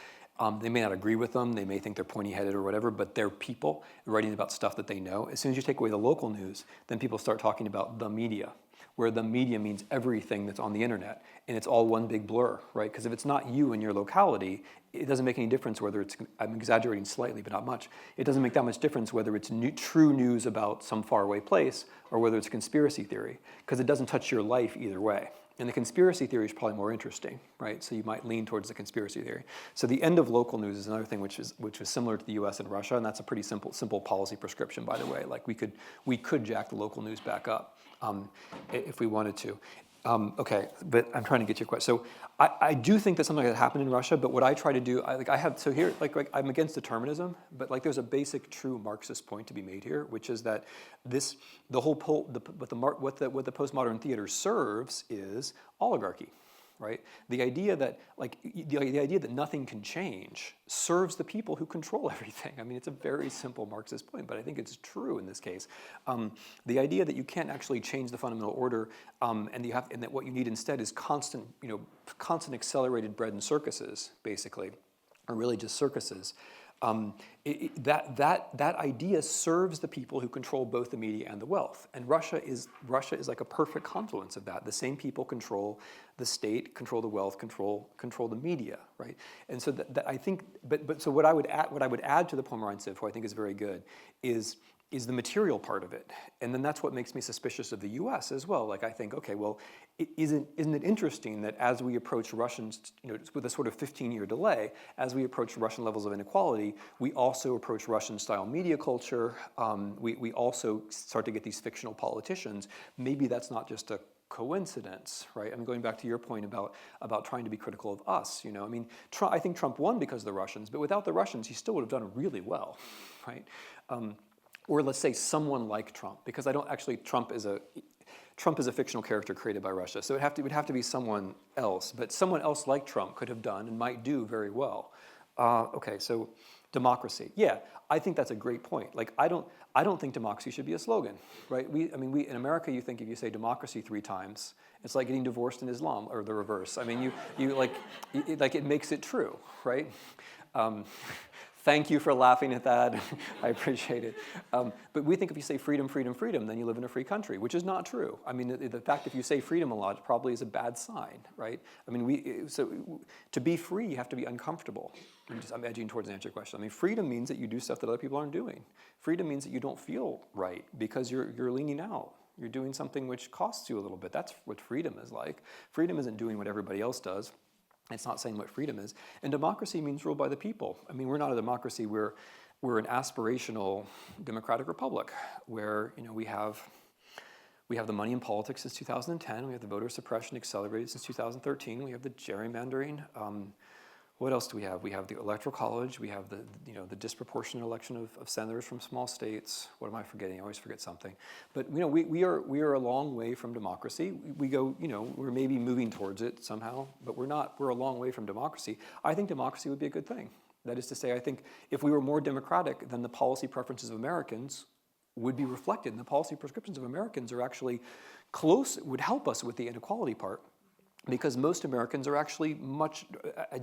They may not agree with them, they may think they're pointy-headed or whatever, but they're people writing about stuff that they know. As soon as you take away the local news, then people start talking about the media, where the media means everything that's on the internet, and it's all one big blur, right? Because if it's not you in your locality, it doesn't make any difference whether it's, I'm exaggerating slightly, but not much, it doesn't make that much difference whether it's true news about some faraway place or whether it's a conspiracy theory, because it doesn't touch your life either way. And the conspiracy theory is probably more interesting, right? So you might lean towards the conspiracy theory. So the end of local news is another thing which is similar to the U.S. and Russia, and that's a pretty simple policy prescription, by the way. Like we could jack the local news back up if we wanted to. Okay, but I'm trying to get to your question. So I do think that something like that happened in Russia, but what I try to do, I'm against determinism, but like there's a basic true Marxist point to be made here, which is that what the postmodern theater serves is oligarchy. Right? The idea that nothing can change serves the people who control everything. I mean, it's a very simple Marxist point, but I think it's true in this case. The idea that you can't actually change the fundamental order, and that what you need instead is constant accelerated bread and circuses, basically, or really just circuses. That idea serves the people who control both the media and the wealth. And Russia is like a perfect confluence of that. The same people control the state, control the wealth, control the media, right? And so that I think, so what I would add to the Pomerantsev, who I think is very good, is the material part of it. And then that's what makes me suspicious of the US as well. Like I think, okay, well, isn't it interesting that as we approach Russians, with a sort of 15-year delay, as we approach Russian levels of inequality, we also approach Russian-style media culture. We also start to get these fictional politicians. Maybe that's not just a coincidence, right? I mean, going back to your point about trying to be critical of us, I mean, I think Trump won because of the Russians, but without the Russians, he still would have done really well, right? Or let's say someone like Trump, because I don't actually, Trump is a fictional character created by Russia, so it would have to be someone else, but someone else like Trump could have done and might do very well. Okay, so democracy, yeah, I think that's a great point. Like I don't think democracy should be a slogan, right? We in America, you think if you say democracy 3 times, it's like getting divorced in Islam, or the reverse. I mean, it makes it true, right? Thank you for laughing at that. I appreciate it. But we think if you say freedom, freedom, freedom, then you live in a free country, which is not true. I mean, the fact if you say freedom a lot probably is a bad sign, right? I mean, to be free, you have to be uncomfortable. I'm edging towards an answer to your question. I mean, freedom means that you do stuff that other people aren't doing. Freedom means that you don't feel right because you're leaning out. You're doing something which costs you a little bit. That's what freedom is like. Freedom isn't doing what everybody else does. It's not saying what freedom is. And democracy means rule by the people. I mean, we're not a democracy. We're an aspirational democratic republic where we have the money in politics since 2010. We have the voter suppression accelerated since 2013. We have the gerrymandering. What else do we have? We have the electoral college. We have the disproportionate election of senators from small states. What am I forgetting? I always forget something. But we are a long way from democracy. We go, we're maybe moving towards it somehow, but we're not. We're a long way from democracy. I think democracy would be a good thing. That is to say, I think if we were more democratic, then the policy preferences of Americans would be reflected. And the policy prescriptions of Americans are actually close, would help us with the inequality part. Because most Americans are actually much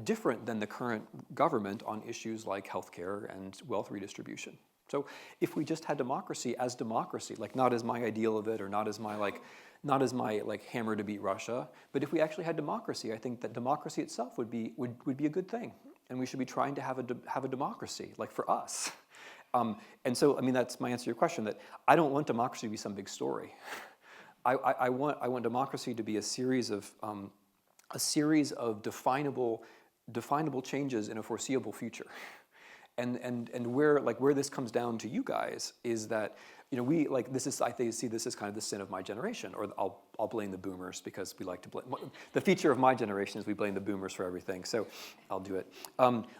different than the current government on issues like healthcare and wealth redistribution. So if we just had democracy, like not as my ideal of it, or not as my hammer to beat Russia, but if we actually had democracy, I think that democracy itself would be a good thing, and we should be trying to have a democracy, like for us. And so, I mean, that's my answer to your question. That I don't want democracy to be some big story. I want democracy to be a series of definable changes in a foreseeable future, and where this comes down to you guys is that I see this as kind of the sin of my generation, or I'll blame the boomers because we like to blame. The feature of my generation is we blame the boomers for everything, so I'll do it.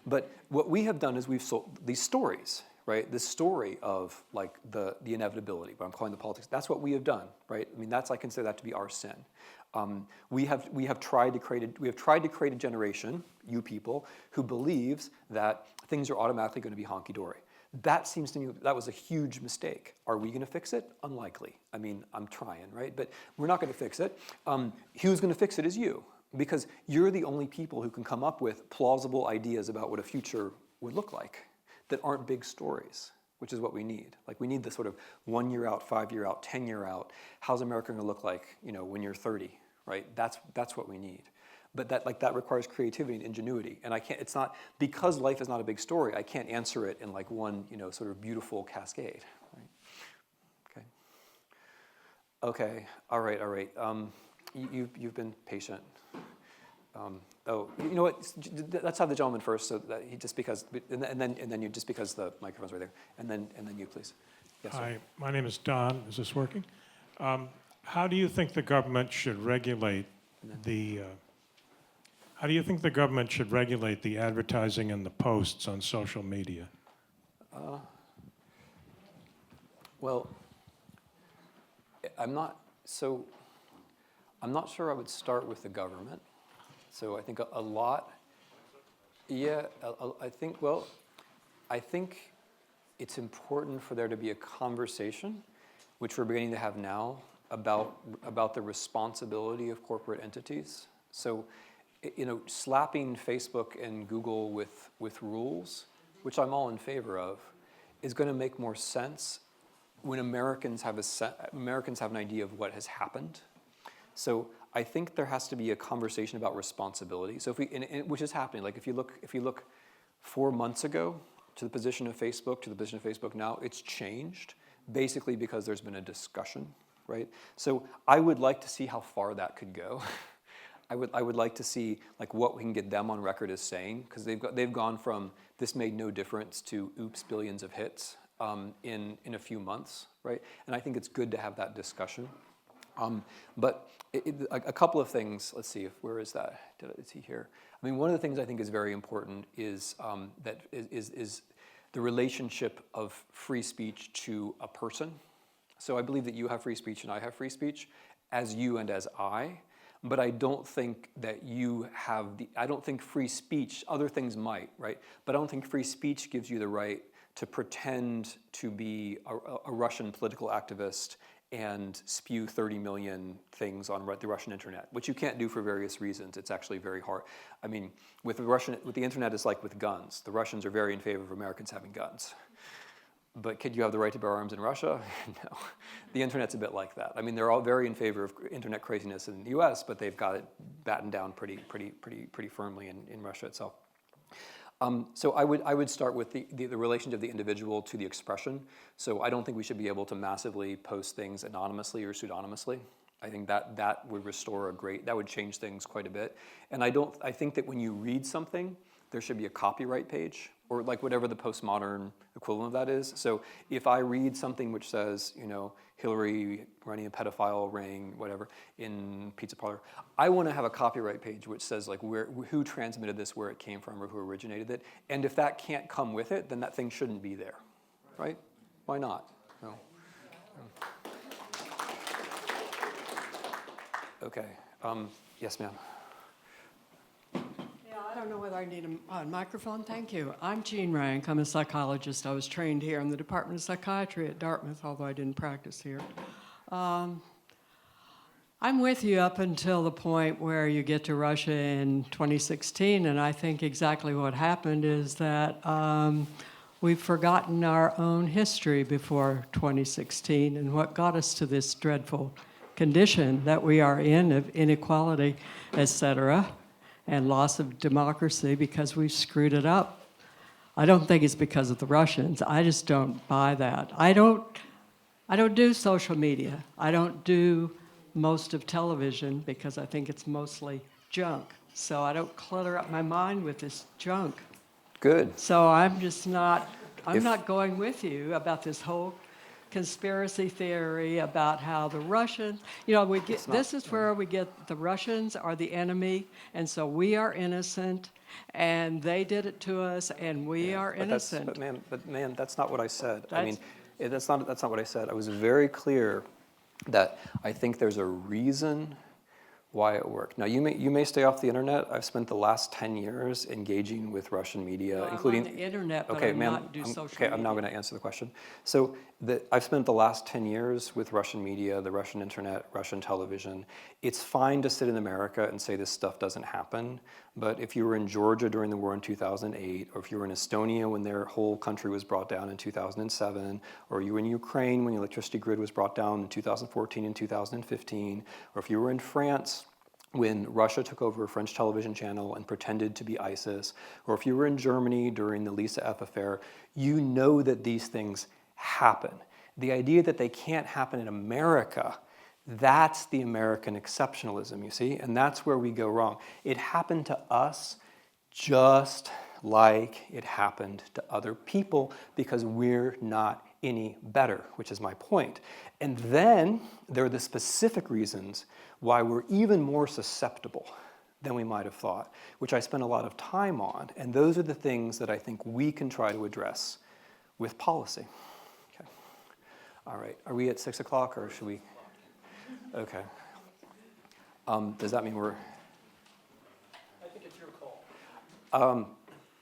But what we have done is we've sold these stories. Right, the story of like the inevitability, what I'm calling the politics. That's what we have done, right? I mean, I consider that to be our sin. We have tried to create a generation, you people, who believes that things are automatically going to be honky dory. That seems to me that was a huge mistake. Are we going to fix it? Unlikely. I mean, I'm trying, right? But we're not going to fix it. Who's going to fix it is you, because you're the only people who can come up with plausible ideas about what a future would look like that aren't big stories, which is what we need. Like we need the sort of 1 year out, 5 year out, 10 year out. How's America going to look like, when you're 30, right? That's what we need. But that requires creativity and ingenuity. And it's not, because life is not a big story, I can't answer it in like one, sort of beautiful cascade, right? Okay, all right. You've been patient. You know what? Let's have the gentleman first, so that and then you, just because the microphone's right there, and then you, please. Yes, sir. Hi, my name is Don. Is this working? How do you think the government should regulate the? How do you think the government should regulate the advertising and the posts on social media? Well, I'm not sure I would start with the government. So I think a lot, yeah, I think it's important for there to be a conversation, which we're beginning to have now, about the responsibility of corporate entities. So, slapping Facebook and Google with rules which I'm all in favor of, is going to make more sense when Americans have an idea of what has happened. So I think there has to be a conversation about responsibility. So which is happening. Like if you look 4 months ago to the position of Facebook now, it's changed basically because there's been a discussion, right? So I would like to see how far that could go. I would like to see like what we can get them on record as saying, because they've gone from this made no difference to oops, billions of hits in a few months, right? And I think it's good to have that discussion. But a couple of things. Let's see, where is that? Is he here? I mean, one of the things I think is very important is is the relationship of free speech to a person. So I believe that you have free speech and I have free speech, as you and as I. But I don't think that I don't think free speech, other things might, right? But I don't think free speech gives you the right to pretend to be a Russian political activist and spew 30 million things on the Russian internet, which you can't do for various reasons. It's actually very hard. I mean, with the internet, it's like with guns. The Russians are very in favor of Americans having guns. But could you have the right to bear arms in Russia? No. The internet's a bit like that. I mean, they're all very in favor of internet craziness in the US, but they've got it battened down pretty firmly in Russia itself. So I would start with the relation of the individual to the expression. So I don't think we should be able to massively post things anonymously or pseudonymously. I think that would that would change things quite a bit. And I think that when you read something, there should be a copyright page, or like whatever the postmodern equivalent of that is. So if I read something which says, Hillary running a pedophile ring, whatever, in Pizza Parlor, I want to have a copyright page which says like who transmitted this, where it came from, or who originated it. And if that can't come with it, then that thing shouldn't be there, right? Why not? No. Okay. Yes, ma'am. I don't know whether I need a microphone. Thank you. I'm Jean Rank. I'm a psychologist. I was trained here in the Department of Psychiatry at Dartmouth, although I didn't practice here. I'm with you up until the point where you get to Russia in 2016, and I think exactly what happened is that we've forgotten our own history before 2016 and what got us to this dreadful condition that we are in of inequality, et cetera, and loss of democracy because we've screwed it up. I don't think it's because of the Russians. I just don't buy that. I don't do social media. I don't do most of television because I think it's mostly junk. So I don't clutter up my mind with this junk. Good. So I'm not going with you about this whole conspiracy theory about how the Russians, this is where we get the Russians are the enemy, and so we are innocent, and they did it to us, and we are innocent. But ma'am, that's not what I said. That's not what I said. I was very clear that I think there's a reason why it worked. Now, you may stay off the internet. I've spent the last 10 years engaging with Russian media, including... I'm on the internet, but okay, I'm not do social media. I'm now going to answer the question. So I've spent the last 10 years with Russian media, the Russian internet, Russian television. It's fine to sit in America and say this stuff doesn't happen, but if you were in Georgia during the war in 2008, or if you were in Estonia when their whole country was brought down in 2007, or you were in Ukraine when the electricity grid was brought down in 2014 and 2015, or if you were in France when Russia took over a French television channel and pretended to be ISIS, or if you were in Germany during the Lisa F. affair, you know that these things happen. The idea that they can't happen in America, that's the American exceptionalism, you see, and that's where we go wrong. It happened to us just like it happened to other people because we're not any better, which is my point. And then there are the specific reasons why we're even more susceptible than we might have thought, which I spent a lot of time on. And those are the things that I think we can try to address with policy. Okay. All right. Are we at 6 o'clock or should we? Okay. Does that mean we're? I think it's your call.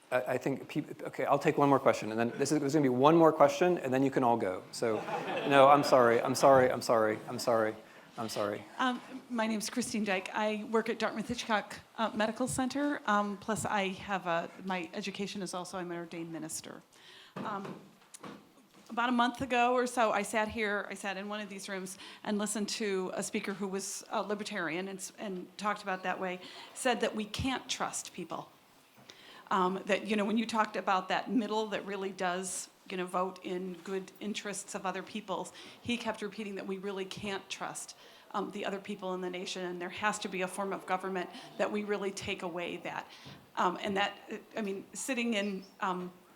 I think people, okay, I'll take one more question, and then there's going to be one more question, and then you can all go. So, no, I'm sorry. I'm sorry. My name's Christine Dyke. I work at Dartmouth-Hitchcock Medical Center. Plus, I have my education is also I'm an ordained minister. About a month ago or so, I sat in one of these rooms and listened to a speaker who was a libertarian and talked about that way, said that we can't trust people. That, when you talked about that middle that really does, vote in good interests of other people's, he kept repeating that we really can't trust the other people in the nation, and there has to be a form of government that we really take away that. And that, sitting in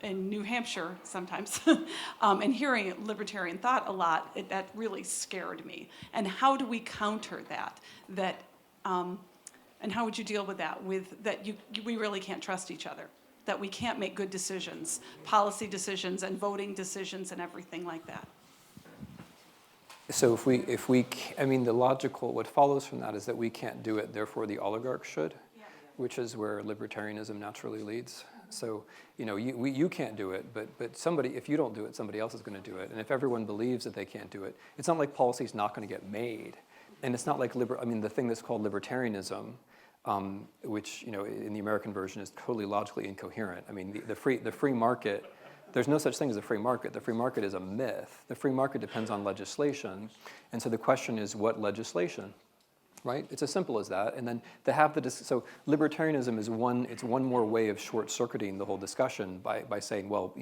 New Hampshire sometimes and hearing libertarian thought a lot, that really scared me. And how do we counter that? And how would you deal with that? We really can't trust each other, that we can't make good decisions, policy decisions and voting decisions and everything like that. So what follows from that is that we can't do it, therefore the oligarchs should, which is where libertarianism naturally leads. So, you can't do it, but somebody, if you don't do it, somebody else is going to do it. And if everyone believes that they can't do it, it's not like policy's not going to get made. And it's not like, the thing that's called libertarianism, which, in the American version is totally logically incoherent. The free market, there's no such thing as a free market. The free market is a myth. The free market depends on legislation. And so the question is, what legislation? Right? It's as simple as that. And then to have so libertarianism is one more way of short-circuiting the whole discussion by saying, well,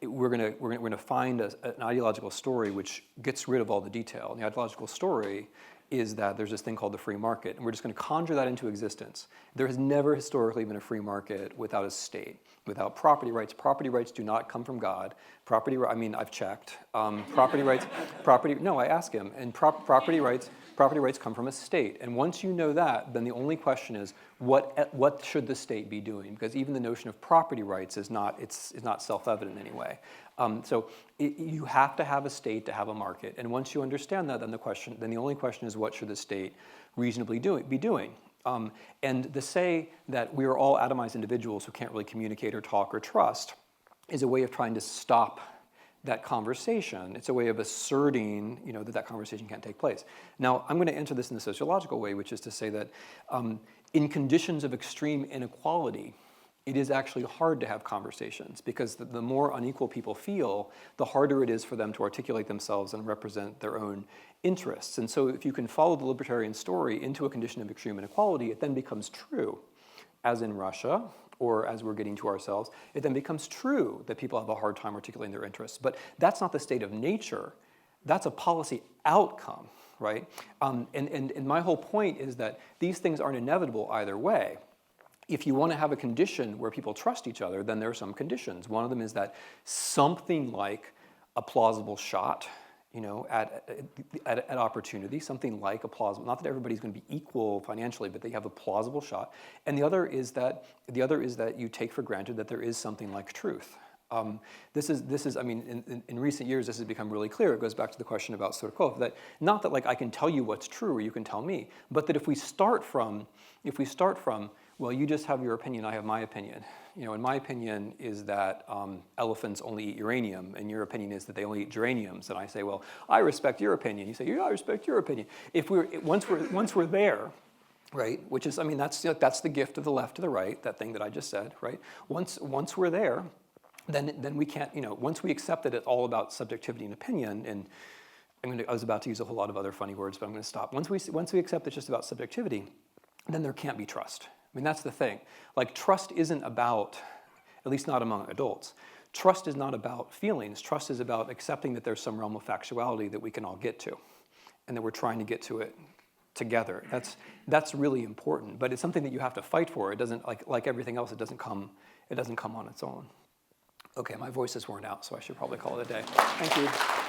we're going to find an ideological story which gets rid of all the detail. And the ideological story is that there's this thing called the free market, and we're just going to conjure that into existence. There has never historically been a free market without a state, without property rights. Property rights do not come from God. I've checked. No, I ask him, and property rights come from a state. And once you know that, then the only question is, what should the state be doing? Because even the notion of property rights is not self-evident anyway. You have to have a state to have a market. And once you understand that, then the only question is, what should the state reasonably be doing? And to say that we are all atomized individuals who can't really communicate or talk or trust is a way of trying to stop that conversation. It's a way of asserting, that conversation can't take place. Now, I'm going to answer this in the sociological way, which is to say that in conditions of extreme inequality, it is actually hard to have conversations, because the more unequal people feel, the harder it is for them to articulate themselves and represent their own interests. And so if you can follow the libertarian story into a condition of extreme inequality, it then becomes true, as in Russia, or as we're getting to ourselves, it then becomes true that people have a hard time articulating their interests. But that's not the state of nature. That's a policy outcome, right? And my whole point is that these things aren't inevitable either way. If you want to have a condition where people trust each other, then there are some conditions. One of them is that something like a plausible shot, at opportunity, something like a plausible, not that everybody's going to be equal financially, but they have a plausible shot. And the other is that you take for granted that there is something like truth. This is, in recent years, this has become really clear. It goes back to the question about sort of quote, that not that I can tell you what's true or you can tell me, but that if we start from, well, you just have your opinion, I have my opinion. And my opinion is that elephants only eat uranium, and your opinion is that they only eat geraniums. And I say, well, I respect your opinion. You say, yeah, I respect your opinion. Once we're there, right? Which is, that's the gift of the left to the right. That thing that I just said, right? Once we're there, then we can't. Once we accept that it's all about subjectivity and opinion, and I was about to use a whole lot of other funny words, but I'm going to stop. Once we accept it's just about subjectivity, then there can't be trust. That's the thing. Trust isn't about, at least not among adults, trust is not about feelings. Trust is about accepting that there's some realm of factuality that we can all get to, and that we're trying to get to it together. That's really important, but it's something that you have to fight for. It doesn't, like everything else, it doesn't come on its own. Okay, my voice is worn out, so I should probably call it a day. Thank you.